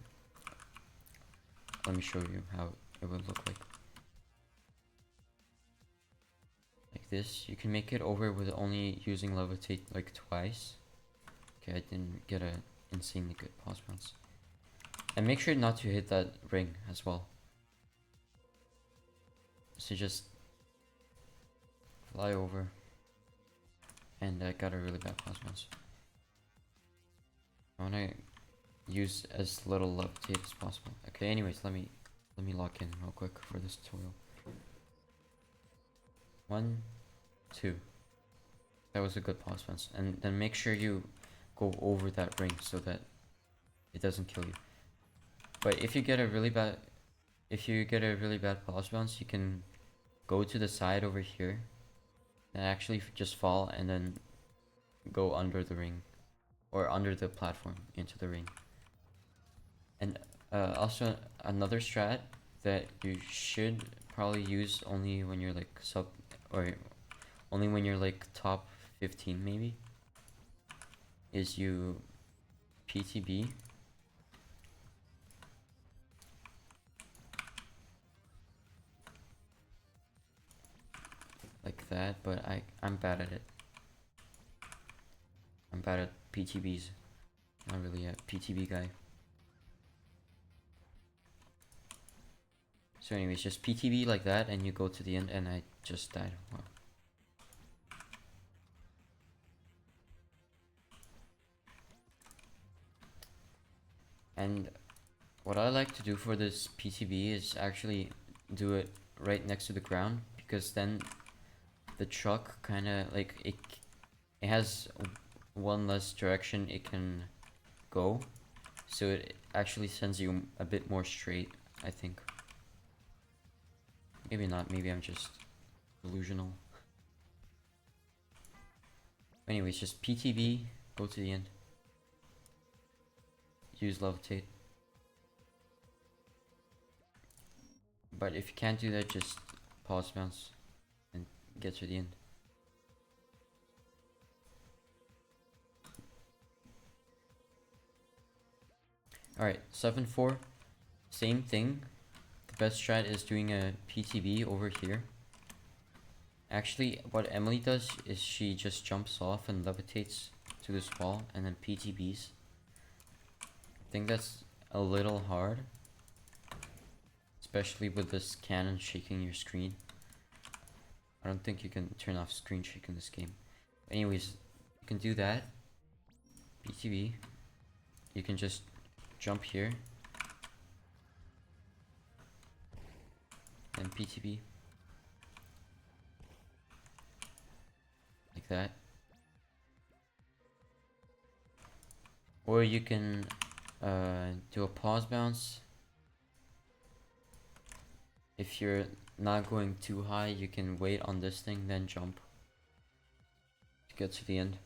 me show you how it would look like. Like this, you can make it over with only using Levitate like twice. Okay, I didn't get a insanely good pause bounce. And make sure not to hit that ring as well. So just fly over. And I got a really bad pause bounce. I wanna use as little levitate as possible. Okay, anyways, let me lock in real quick for this tutorial. 1, 2. That was a good pause bounce. And then make sure you go over that ring so that it doesn't kill you. But if you get a really bad pause bounce, you can go to the side over here and actually just fall and then go under the ring or under the platform into the ring. And also another strat that you should probably use only when you're like only when you're like top 15 maybe, is you PTB like that, but I'm bad at it. I'm bad at PTBs. Not really a PTB guy. So anyways, just PTB like that and you go to the end, and I just died. Wow. And what I like to do for this PTB is actually do it right next to the ground, because then the truck kind of like it has one less direction it can go, so it actually sends you a bit more straight, I think. Maybe not, maybe I'm just delusional. Anyways, just PTB, go to the end. Use levitate. But if you can't do that, just pause bounce and get to the end. Alright, 7-4, same thing. The best strat is doing a PTB over here. Actually, what Emily does is she just jumps off and levitates to this wall and then PTBs. I think that's a little hard, especially with this cannon shaking your screen. I don't think you can turn off screen shake in this game. Anyways, you can do that. PTB. You can just jump here. Then PTB. Like that. Or you can do a pause bounce. If you're not going too high, you can wait on this thing, then jump to get to the end,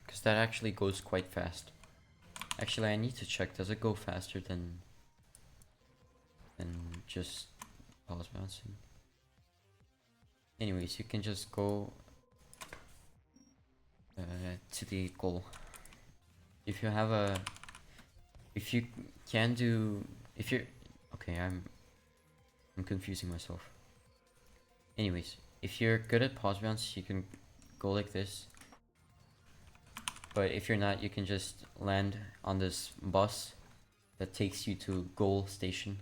because that actually goes quite fast. Actually, I need to check, does it go faster than just pause bouncing? Anyways, you can just go to the goal. If you have a, if you can do, if you're, okay, I'm confusing myself. Anyways, if you're good at pause bounce, you can go like this. But if you're not, you can just land on this bus that takes you to goal station.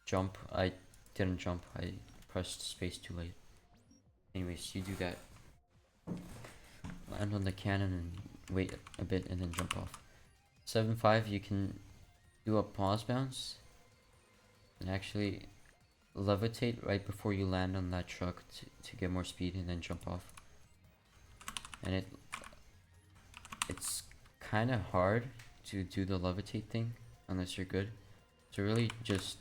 Jump. I didn't jump. I pressed space too late. Anyways, you do that. Land on the cannon and wait a bit and then jump off. 7-5, you can do a pause bounce and actually levitate right before you land on that truck to get more speed and then jump off. and it's kind of hard to do the levitate thing unless you're good. So really just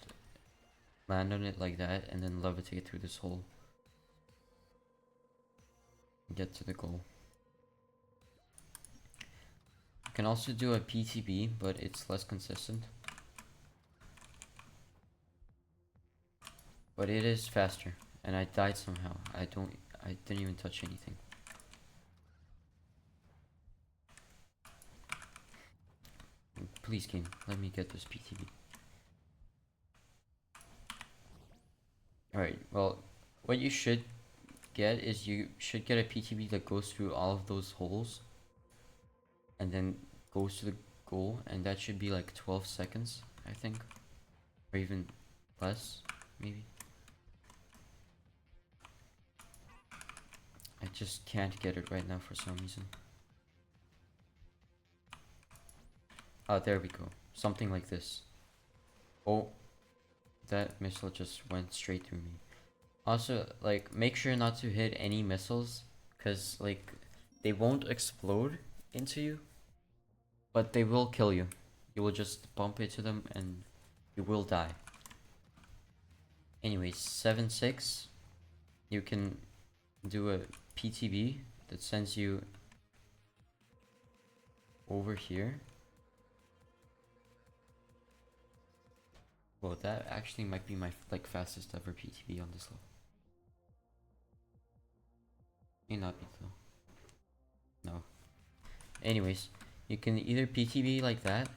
land on it like that and then levitate through this hole. Get to the goal. You can also do a PTB, but it's less consistent. But it is faster, and I died somehow. I didn't even touch anything. Please game, let me get this PTB. Alright, well, what you should get is you should get a PTB that goes through all of those holes and then goes to the goal, and that should be like 12 seconds, I think, or even less, maybe. I just can't get it right now for some reason. Oh, there we go. Something like this. Oh, that missile just went straight through me. Also, like, make sure not to hit any missiles, because, like, they won't explode into you, but they will kill you. You will just bump into them and you will die. Anyways, 7-6, you can do a PTB that sends you over here. Well, that actually might be my fastest ever PTB on this level. May not be though. No. Anyways, you can either PTB like that,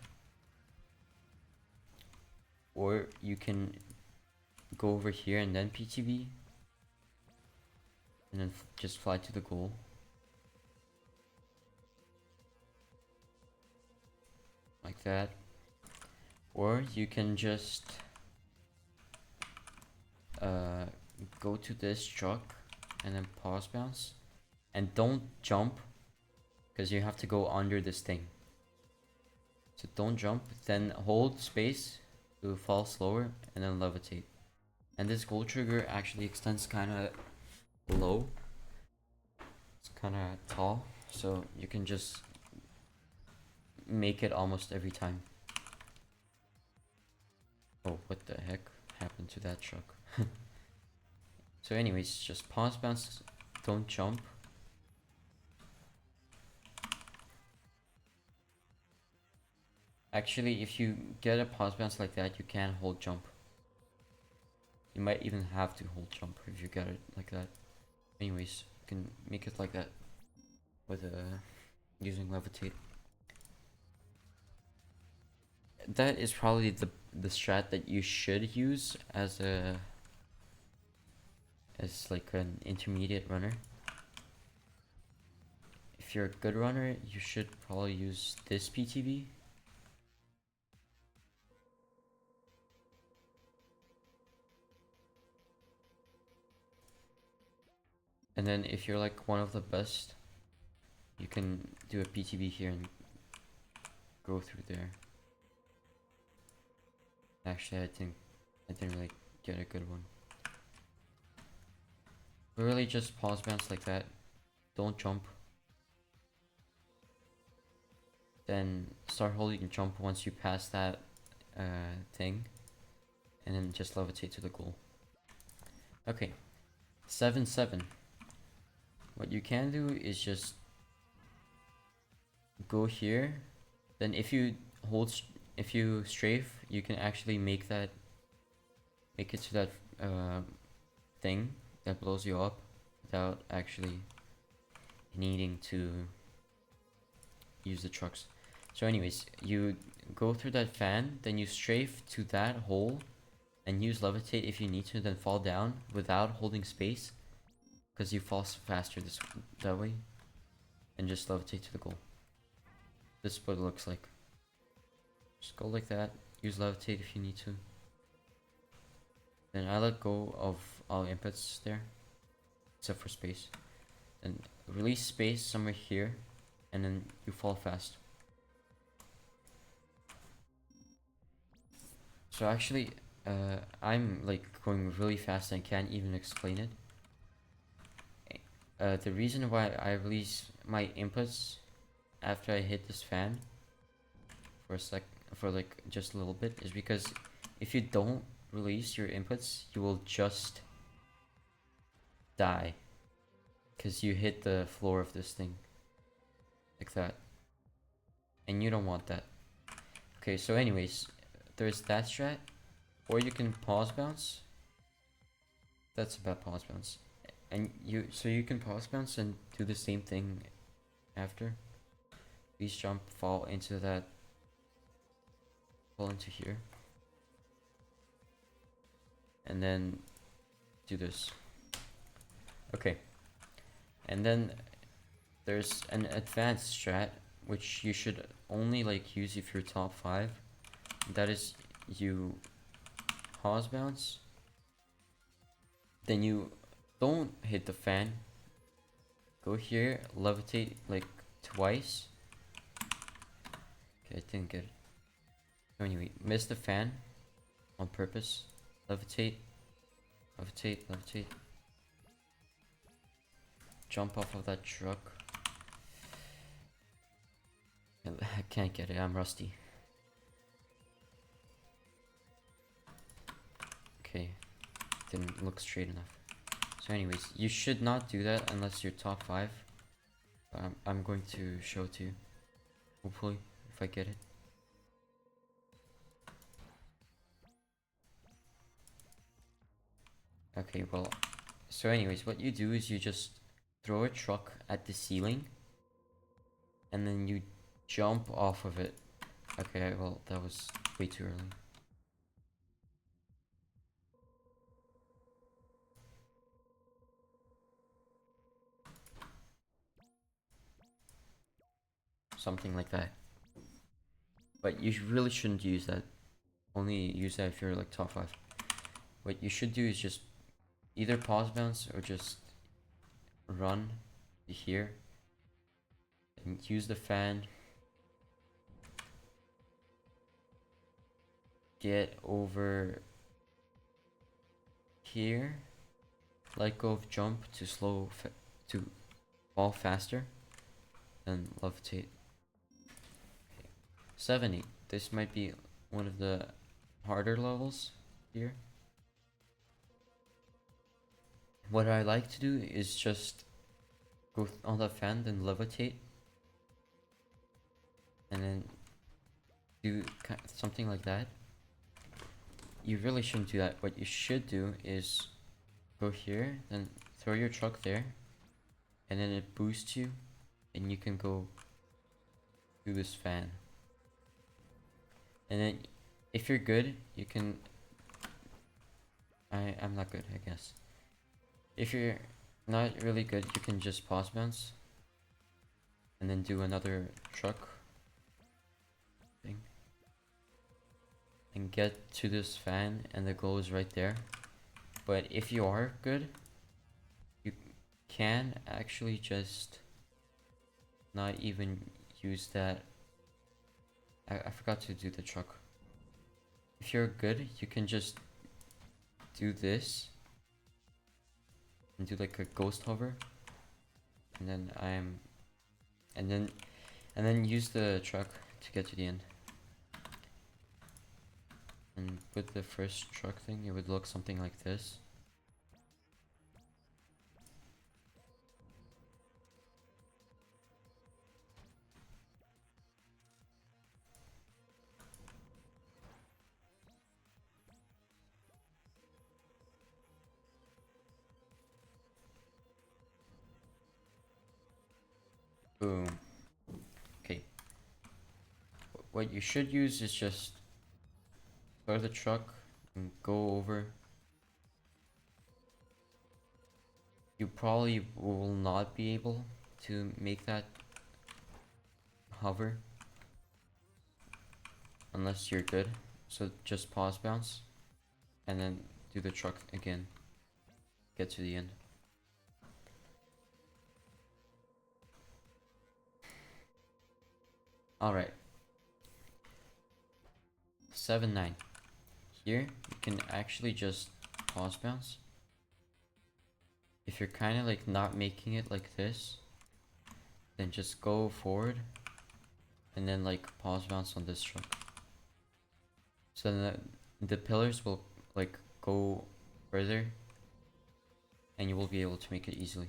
or you can go over here and then PTB, and then just fly to the goal. Like that. Or you can just go to this truck and then pause bounce, and don't jump because you have to go under this thing. So don't jump, then hold space to fall slower and then levitate. And this goal trigger actually extends kind of low. It's kind of tall, so you can just make it almost every time. Oh, what the heck happened to that truck? So anyways, just pause bounce, don't jump. Actually, if you get a pause bounce like that, you can hold jump. You might even have to hold jump if you get it like that. Anyways, you can make it like that with using levitate. That is probably the strat that you should use as like an intermediate runner. If you're a good runner, you should probably use this PTB. And then if you're like one of the best, you can do a PTB here and go through there. Actually, I think I didn't really get a good one. But really just pause bounce like that. Don't jump. Then start holding jump once you pass that thing. And then just levitate to the goal. Okay. 7-7. What you can do is just go here. Then if you strafe, you can actually make it to that thing that blows you up without actually needing to use the trucks. So anyways, you go through that fan, then you strafe to that hole and use levitate if you need to, then fall down without holding space, because you fall faster that way, and just levitate to the goal. This is what it looks like. Just go like that, use levitate if you need to. Then I let go of all inputs there, except for space. Then release space somewhere here, and then you fall fast. So actually, I'm like going really fast and can't even explain it. The reason why I release my inputs after I hit this fan for a sec, for like just a little bit, is because if you don't release your inputs, you will just die because you hit the floor of this thing like that, and you don't want that. Okay, so anyways, there's that strat, or you can pause bounce. That's about pause bounce, and you can pause bounce and do the same thing after. Please jump, fall into that, fall into here, and then do this. Okay, and then there's an advanced strat which you should only like use if you're top 5. That is, you pause bounce, then you don't hit the fan, go here, levitate like twice. Okay, I didn't get it. So anyway, miss the fan on purpose, levitate, levitate, levitate, jump off of that truck. I can't get it, I'm rusty. Okay, didn't look straight enough. So anyways, you should not do that unless you're top 5. I'm going to show it to you, hopefully, if I get it. Okay, well, so anyways, what you do is you just throw a truck at the ceiling, and then you jump off of it. Okay, well, that was way too early. Something like that. But you really shouldn't use that. Only use that if you're like top 5. What you should do is just either pause bounce or just run to here and use the fan. Get over here. Let go of jump to to fall faster. And levitate. Okay. 70. This might be one of the harder levels here. What I like to do is just go on the fan, then levitate, and then do something like that. You really shouldn't do that. What you should do is go here, then throw your truck there, and then it boosts you, and you can go do this fan. And then if you're good, you can... I'm not good, I guess. If you're not really good, you can just pause bounce and then do another truck thing and get to this fan, and the goal is right there. But if you are good, you can actually just not even use that. I forgot to do the truck. If you're good, you can just do this and do like a ghost hover, and then use the truck to get to the end. And with the first truck thing, it would look something like this. Boom. Okay. What you should use is just start the truck and go over. You probably will not be able to make that hover unless you're good. So just pause bounce and then do the truck again. Get to the end. Alright. 7-9. Here, you can actually just pause bounce. If you're kind of like not making it like this, then just go forward, and then like pause bounce on this truck. So then the pillars will like go further, and you will be able to make it easily.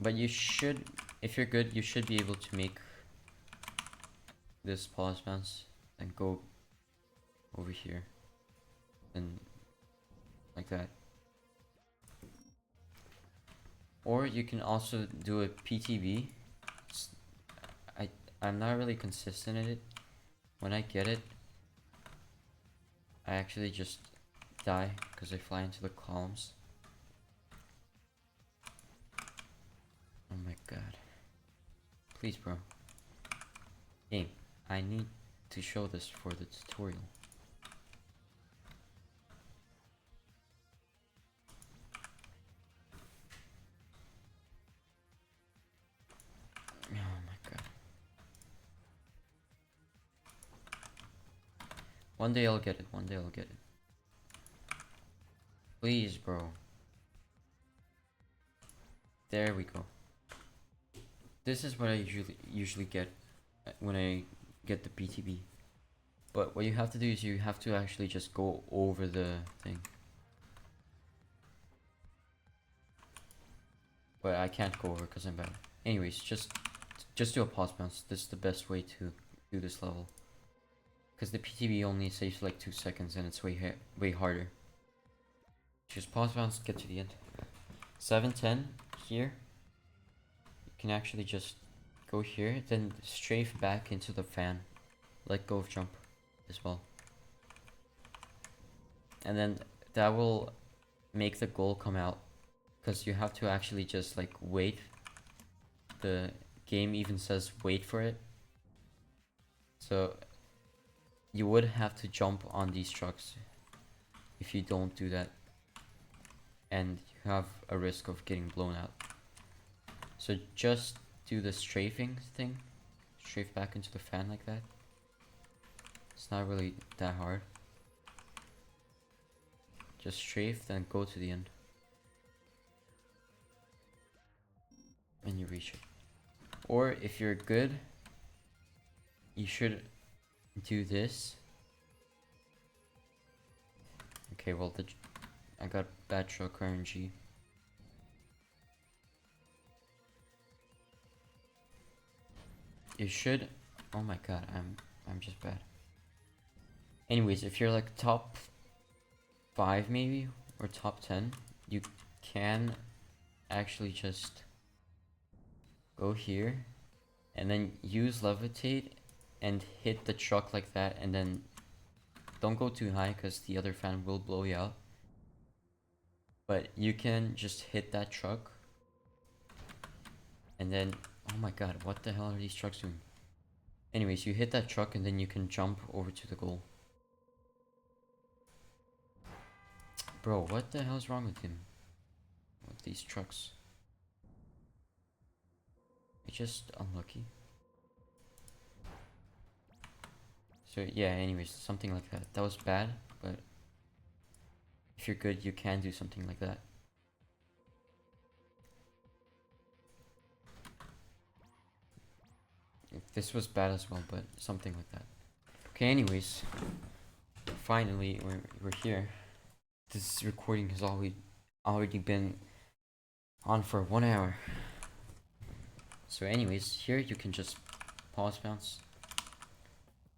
But you should, if you're good, you should be able to make this pause bounce and go over here and like that. Or you can also do a PTB. I'm not really consistent at it. When I get it, I actually just die because I fly into the columns. Oh my god. Please, bro. Game, I need to show this for the tutorial. Oh my god. One day I'll get it. One day I'll get it. Please, bro. There we go. This is what I usually get when I get the BTB. But what you have to do is you have to actually just go over the thing. But I can't go over because I'm bad. Anyways, just do a pause bounce. This is the best way to do this level. Because the PTB only saves like 2 seconds and it's way harder. Just pause bounce, get to the end. 710 here. You can actually just go here, then strafe back into the fan. Let go of jump as well. And then that will make the goal come out. Because you have to actually just like wait. The game even says wait for it. So you would have to jump on these trucks if you don't do that. And you have a risk of getting blown out. So just do the strafing thing. Strafe back into the fan like that. It's not really that hard. Just strafe, then go to the end. And you reach it. Or if you're good, you should do this. Okay, well I got bad truck RNG. You should. Oh my god, I'm just bad. Anyways, if you're like top 5 maybe or top 10, you can actually just go here and then use Levitate and hit the truck like that, and then don't go too high because the other fan will blow you out. But you can just hit that truck and then, oh my god, what the hell are these trucks doing? Anyways, you hit that truck and then you can jump over to the goal. Bro, what the hell's wrong with him? With these trucks? It's just unlucky. So yeah, anyways, something like that. That was bad, but if you're good, you can do something like that. This was bad as well, but something like that. Okay, anyways, finally, we're here. This recording has already been on for 1 hour. So anyways, here you can just pause bounce.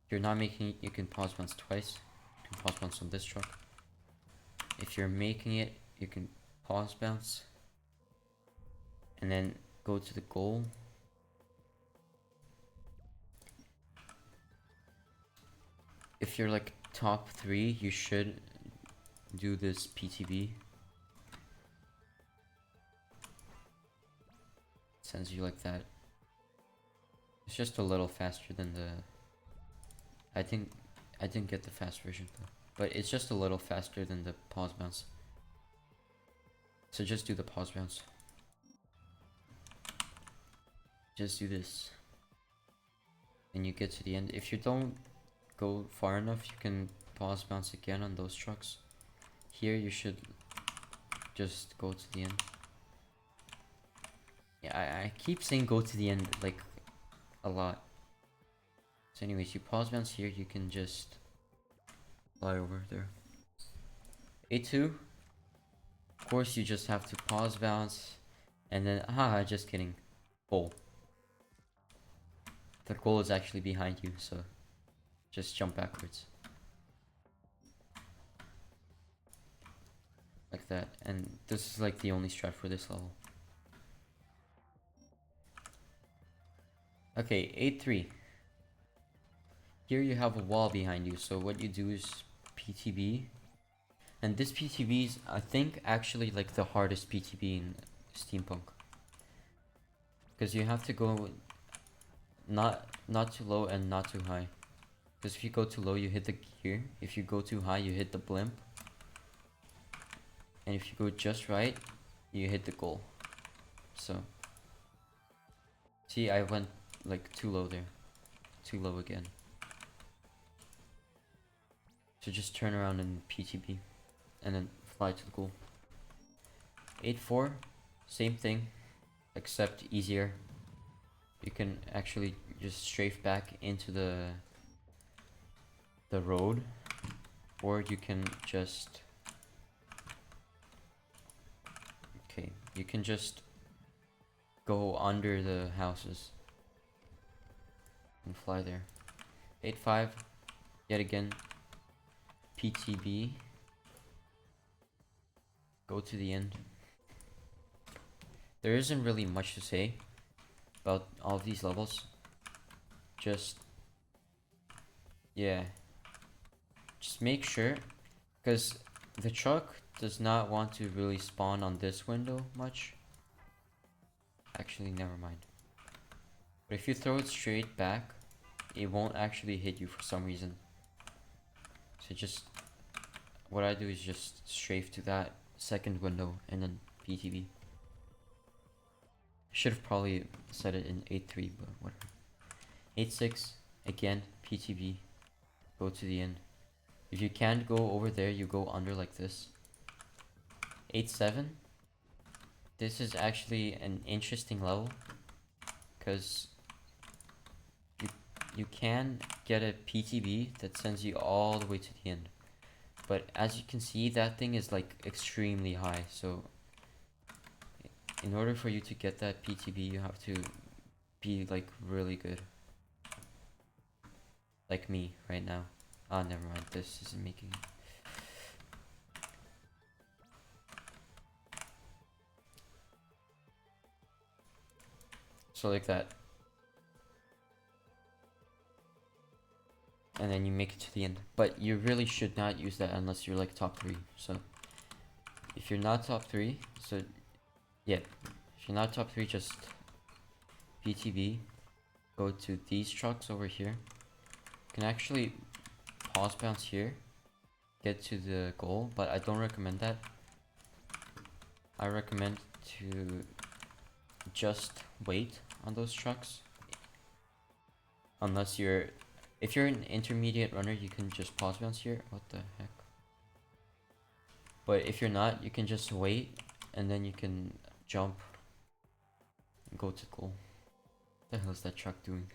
If you're not making it, you can pause bounce twice. You can pause bounce on this truck. If you're making it, you can pause bounce. And then go to the goal. If you're like top 3, you should do this PTB. Sends you like that. It's just a little faster than the... I didn't get the fast version though. But it's just a little faster than the pause bounce. So just do the pause bounce. Just do this. And you get to the end. If you don't go far enough, you can pause bounce again on those trucks. Here you should just go to the end. Yeah, I keep saying go to the end like a lot. So anyways, you pause bounce here, you can just fly over there. A2. Of course, you just have to pause bounce, and then haha, just kidding. Goal. The goal is actually behind you, so just jump backwards. Like that, and this is like the only strat for this level. Okay, 8-3. Here you have a wall behind you, so what you do is PTB. And this PTB is, I think, actually like the hardest PTB in Steampunk. Because you have to go not too low and not too high. Because if you go too low, you hit the gear. If you go too high, you hit the blimp. And if you go just right, you hit the goal. So, see, I went like too low there. Too low again. So just turn around and PTB. And then fly to the goal. 8-4, same thing, except easier. You can actually just strafe back into the road, or you can just you can just go under the houses and fly there. 8-5, yet again, PTB, go to the end. There isn't really much to say about all of these levels. Just, yeah, just make sure, because the truck does not want to really spawn on this window much. Actually, never mind. But if you throw it straight back, it won't actually hit you for some reason. So just, what I do is just strafe to that second window and then PTB. Should have probably said it in 8-3, but whatever. 8-6, again, PTB, go to the end. If you can't go over there, you go under like this. 8-7, this is actually an interesting level, because you can get a PTB that sends you all the way to the end. But as you can see, that thing is like extremely high, so in order for you to get that PTB, you have to be like really good. Like me right now. Ah, never mind, this isn't making it. So like that. And then you make it to the end. But you really should not use that unless you're like top 3. So if you're not top 3, so yeah, if you're not top 3, just PTB, go to these trucks over here. You can actually pause bounce here, get to the goal, but I don't recommend that. I recommend to just wait on those trucks. Unless if you're an intermediate runner, you can just pause bounce here. What the heck? But if you're not, you can just wait, and then you can jump and go to goal. What the hell is that truck doing?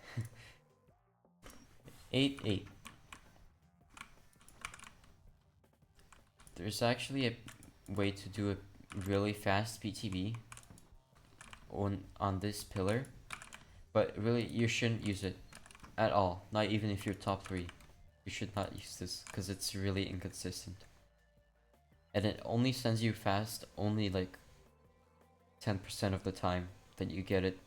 8-8. There's actually a way to do a really fast PTB on this pillar, but really you shouldn't use it at all. Not even if you're top 3. You should not use this because it's really inconsistent. And it only sends you fast only like 10% of the time that you get it.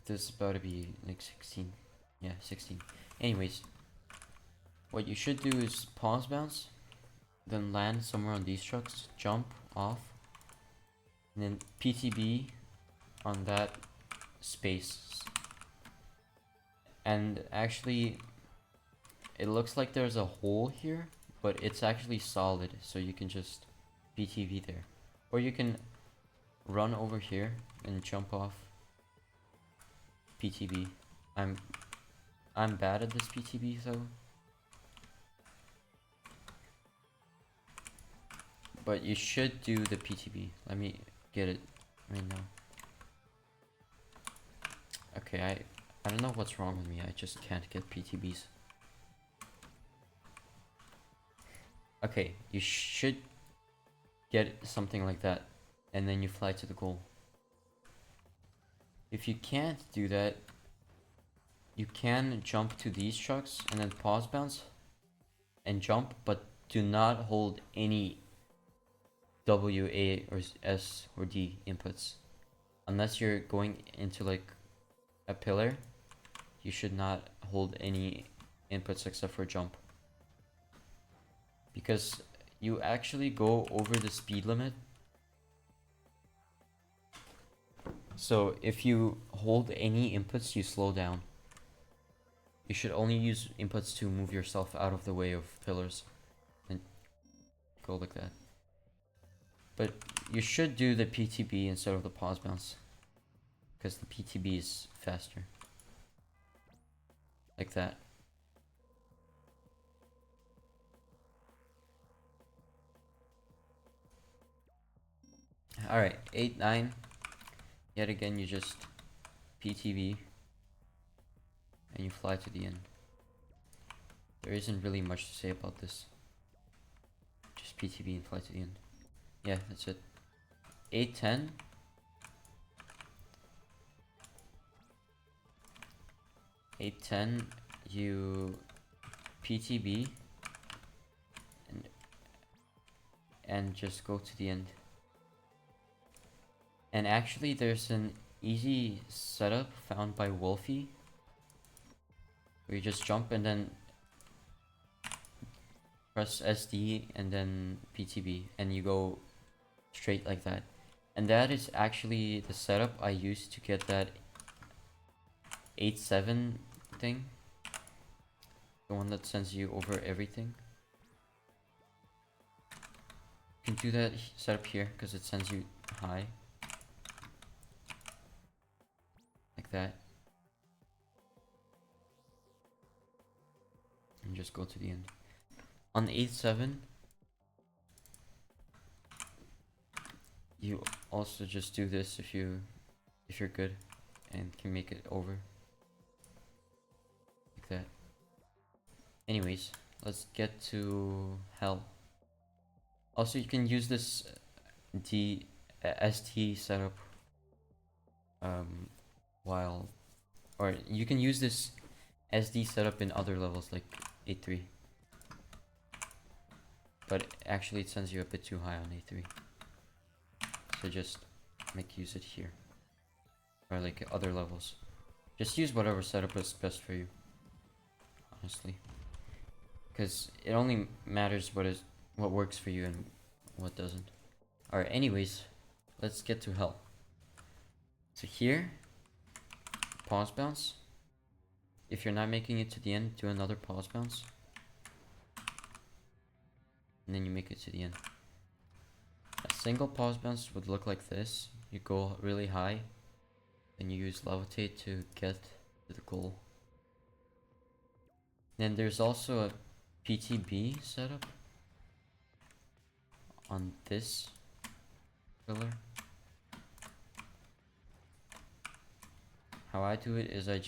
This is about to be like 16. Yeah, 16. Anyways, what you should do is pause bounce, then land somewhere on these trucks, jump off, and then PTB on that space. And actually, it looks like there's a hole here, but it's actually solid, so you can just PTB there. Or you can run over here and jump off, PTB. I'm bad at this PTB though. But you should do the PTB. Let me get it right now. Okay, I don't know what's wrong with me. I just can't get PTBs. Okay, you should get something like that, and then you fly to the goal. If you can't do that, you can jump to these trucks and then pause bounce and jump, but do not hold any W, A, or S or D inputs. Unless you're going into like a pillar, you should not hold any inputs except for jump. Because you actually go over the speed limit. So if you hold any inputs, you slow down. You should only use inputs to move yourself out of the way of pillars. And go like that. But you should do the PTB instead of the pause bounce. Because the PTB is faster. Like that. Alright, 8, 9. Yet again, you just PTB. And you fly to the end. There isn't really much to say about this. Just PTB and fly to the end. Yeah, that's it. 8, 10. 8, 10. You PTB. And just go to the end. And actually, there's an easy setup found by Wolfie. Where you just jump and then press SD and then PTB and you go straight like that. And that is actually the setup I used to get that 8-7 thing. The one that sends you over everything. You can do that setup here because it sends you high. Like that. And just go to the end. On 8-7, you also just do this if you're good and can make it over. Like that. Anyways, let's get to hell. Also, you can use this ST setup or you can use this SD setup in other levels like 8-3. But actually it sends you a bit too high on 8-3. So just make use it here. Or like other levels. Just use whatever setup is best for you. Honestly. Because it only matters what works for you and what doesn't. Alright, anyways, let's get to hell. So here, pause bounce. If you're not making it to the end, do another pause bounce. And then you make it to the end. A single pause bounce would look like this. You go really high. Then you use Levitate to get to the goal. Then there's also a PTB setup on this pillar. How I do it is I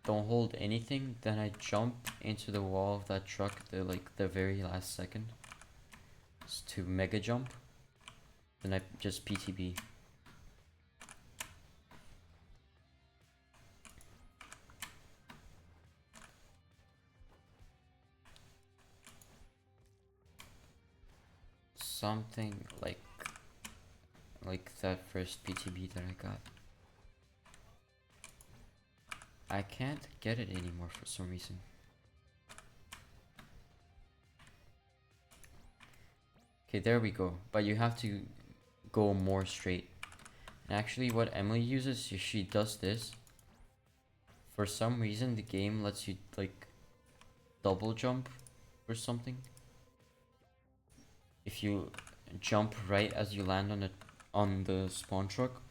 don't hold anything, then I jump into the wall of that truck the very last second. It's to mega jump. Then I just PTB. Something like that first PTB that I got. I can't get it anymore for some reason. Okay, there we go. But you have to go more straight. And actually what Emily uses is she does this. For some reason the game lets you like double jump or something. If you jump right as you land on the spawn truck.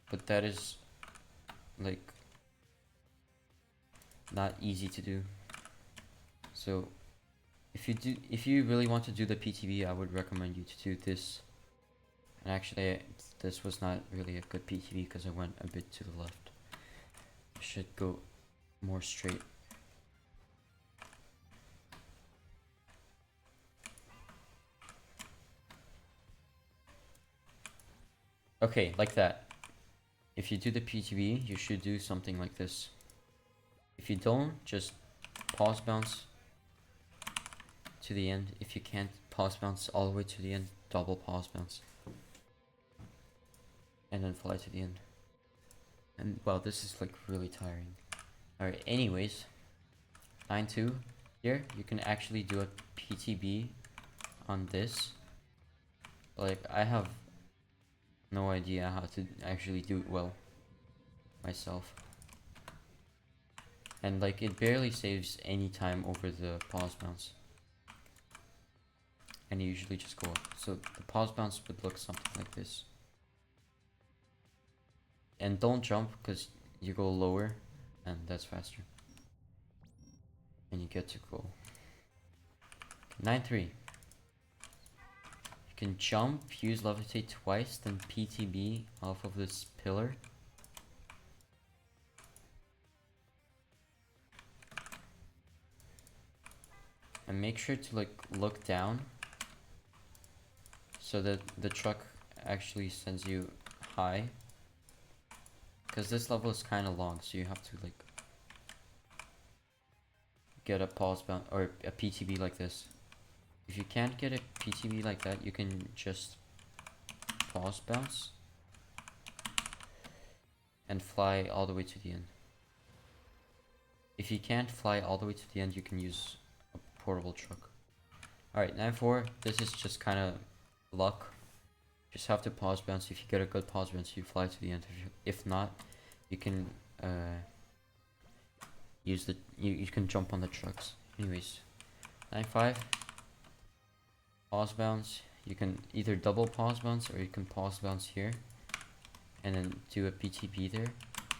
But that is like not easy to do. So if you really want to do the PTB, I would recommend you to do this. And actually, this was not really a good PTB because I went a bit to the left. I should go more straight. Okay, like that. If you do the PTB, you should do something like this. If you don't, just pause bounce to the end. If you can't pause bounce all the way to the end, double pause bounce. And then fly to the end. And well, this is like really tiring. Alright, anyways. 9-2. Here, you can actually do a PTB on this. Like, I have no idea how to actually do it well myself. And like, it barely saves any time over the pause bounce. And you usually just go up. So the pause bounce would look something like this. And don't jump because you go lower and that's faster. And you get to go 9-3. You can jump, use Levitate twice, then PTB off of this pillar. And make sure to like look down so that the truck actually sends you high. Because this level is kind of long, so you have to like get a pause bounce or a PTB like this. If you can't get a PTB like that, you can just pause bounce and fly all the way to the end. If you can't fly all the way to the end, you can use a portable truck. Alright, 9-4. This is just kind of luck. Just have to pause bounce. If you get a good pause bounce, you fly to the end. If not, you can use the you can jump on the trucks. Anyways, 9-5. Pause bounce. You can either double pause bounce or you can pause bounce here and then do a PTB there,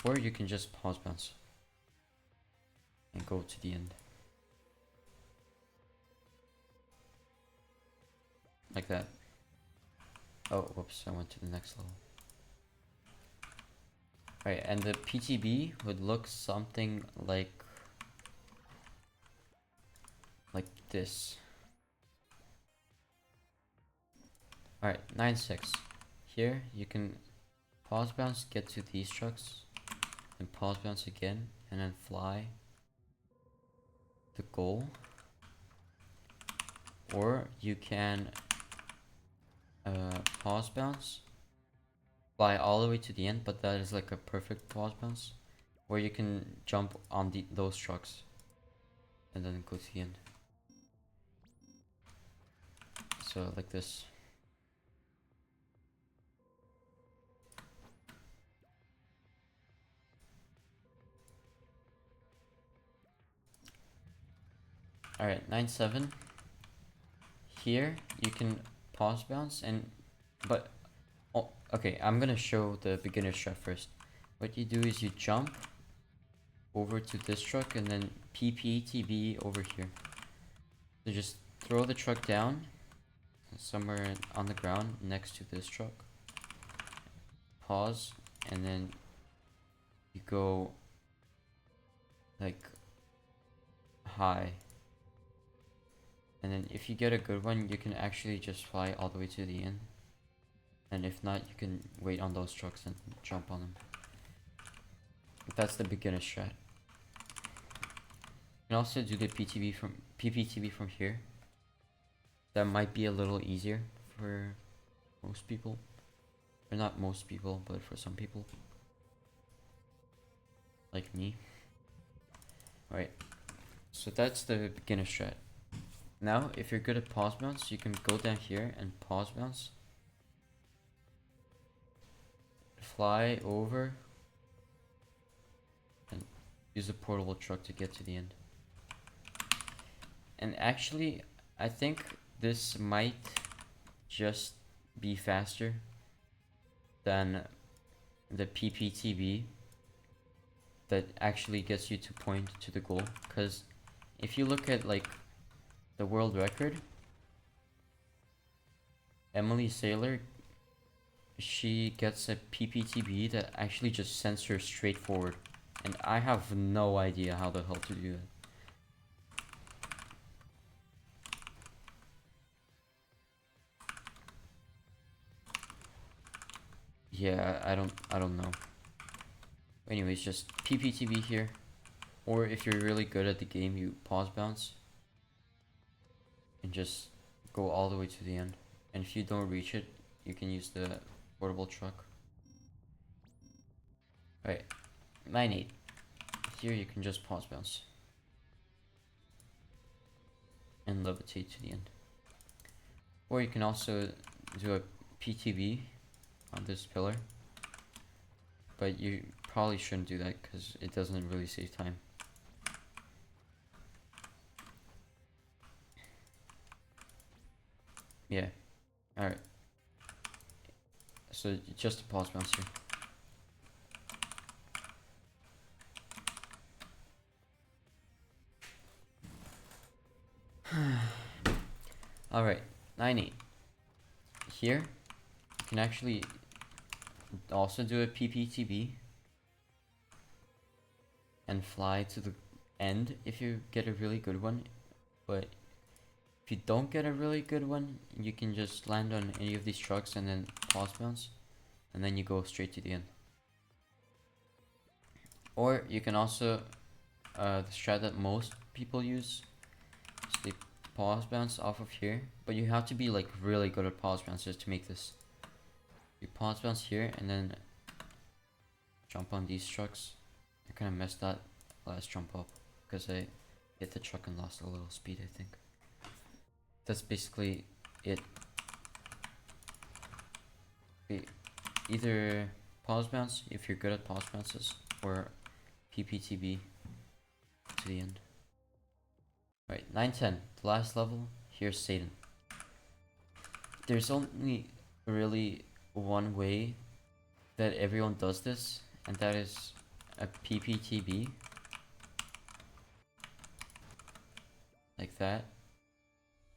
or you can just pause bounce and go to the end like that. Oh, whoops, I went to the next level. Alright, and the PTB would look something like this. Alright, 9-6. Here you can pause bounce, get to these trucks, and pause bounce again, and then fly the goal. Or you can pause bounce, fly all the way to the end, but that is like a perfect pause bounce. Or you can jump on those trucks and then go to the end. So like this. Alright, 9-7. Here you can pause bounce but oh, okay, I'm gonna show the beginner strat first. What you do is you jump over to this truck and then PPTB over here. So just throw the truck down somewhere on the ground next to this truck. Pause and then you go like high. And then if you get a good one, you can actually just fly all the way to the end. And if not, you can wait on those trucks and jump on them. But that's the beginner strat. You can also do the PPTB from here. That might be a little easier for most people. Or not most people, but for some people. Like me. Alright. So that's the beginner strat. Now, if you're good at pause bounce, you can go down here and pause bounce. Fly over. And use a portable truck to get to the end. And actually, I think this might just be faster than the PPTB. that actually gets you to point to the goal. Because if you look at like the world record, Emily Saylor, she gets a PPTB that actually just sends her straight forward, and I have no idea how the hell to do that. Yeah, I don't know. Anyways, just PPTB here, or if you're really good at the game, you pause bounce and just go all the way to the end. And if you don't reach it, you can use the portable truck. Right, 9-8. Here you can just pause bounce and levitate to the end. Or you can also do a PTB on this pillar, but you probably shouldn't do that because it doesn't really save time. Yeah, alright. So just a pause bounce here. Alright, 9-8. Here, you can actually also do a PPTB and fly to the end if you get a really good one. But if you don't get a really good one, you can just land on any of these trucks and then pause bounce, and then you go straight to the end. Or you can also, the strat that most people use is they pause bounce off of here, but you have to be like really good at pause bounces to make this. You pause bounce here and then jump on these trucks. I kind of messed that last jump up because I hit the truck and lost a little speed, I think. That's basically it. Either pause bounce if you're good at pause bounces, or PPTB to the end. Right, 9-10, the last level. Here's Satan. There's only really one way that everyone does this, and that is a PPTB. Like that.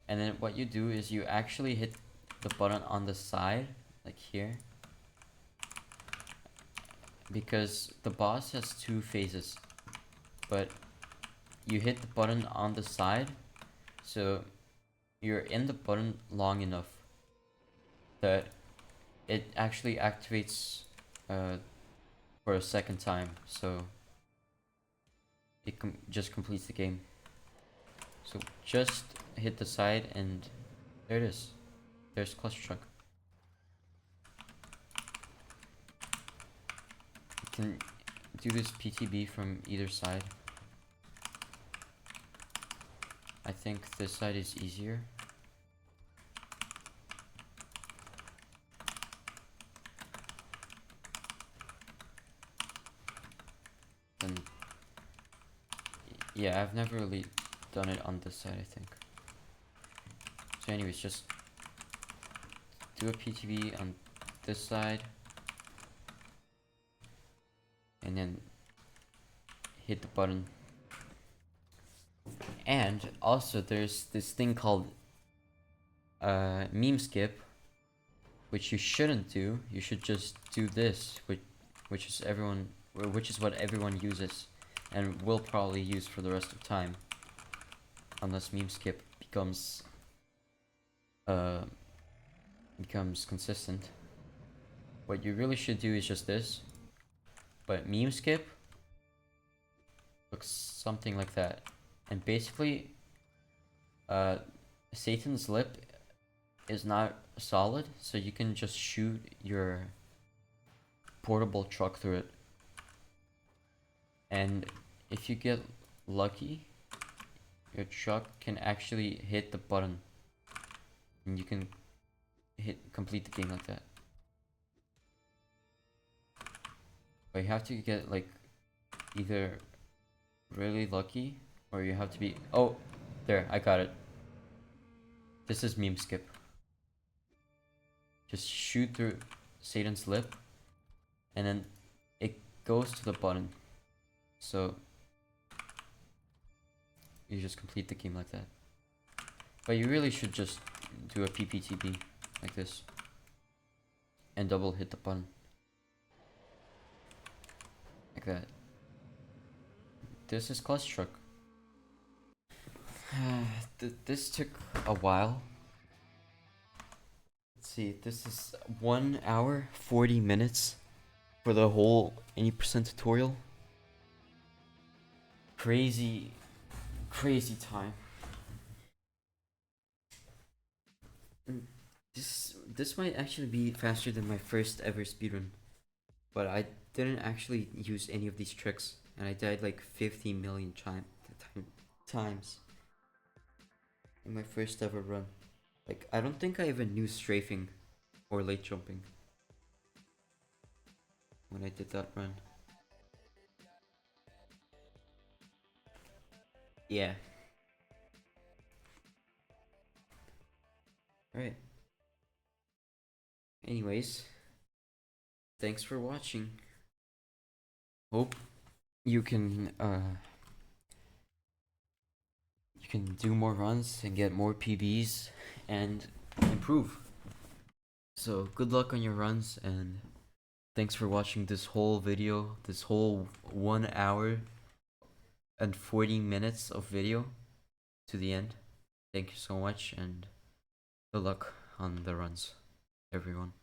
And then what you do is you actually hit the button on the side, like here. Because the boss has 2 phases, but you hit the button on the side, so you're in the button long enough that it actually activates for a second time, so it just completes the game. So just hit the side and there it is. There's Clustertruck. You can do this PTB from either side. I think this side is easier. And yeah, I've never really done it on this side, I think. So anyways, just do a PTB on this side and then hit the button. And also there's this thing called meme skip, which you shouldn't do. You should just do this, which is what everyone uses and will probably use for the rest of time, unless meme skip becomes consistent. What you really should do is just this, but meme skip looks something like that. And basically, Satan's lip is not solid, so you can just shoot your portable truck through it. And if you get lucky, your truck can actually hit the button, and you can complete the game like that. But you have to get like either really lucky, or you have to be... Oh, there, I got it. This is meme skip. Just shoot through Satan's lip, and then it goes to the button. So you just complete the game like that. But you really should just do a PPTB like this and double hit the button like that. This is Clustertruck. This took a while. Let's see, this is 1 hour 40 minutes for the whole 80% tutorial. Crazy time. This might actually be faster than my first ever speedrun, but I didn't actually use any of these tricks, and I died like 50 million times in my first ever run. Like, I don't think I even knew strafing or late jumping when I did that run. Yeah. Alright. Anyways, thanks for watching. Hope you can do more runs and get more PBs and improve. So good luck on your runs, and thanks for watching this whole video, this whole 1 hour and 40 minutes of video to the end. Thank you so much, and good luck on the runs, everyone.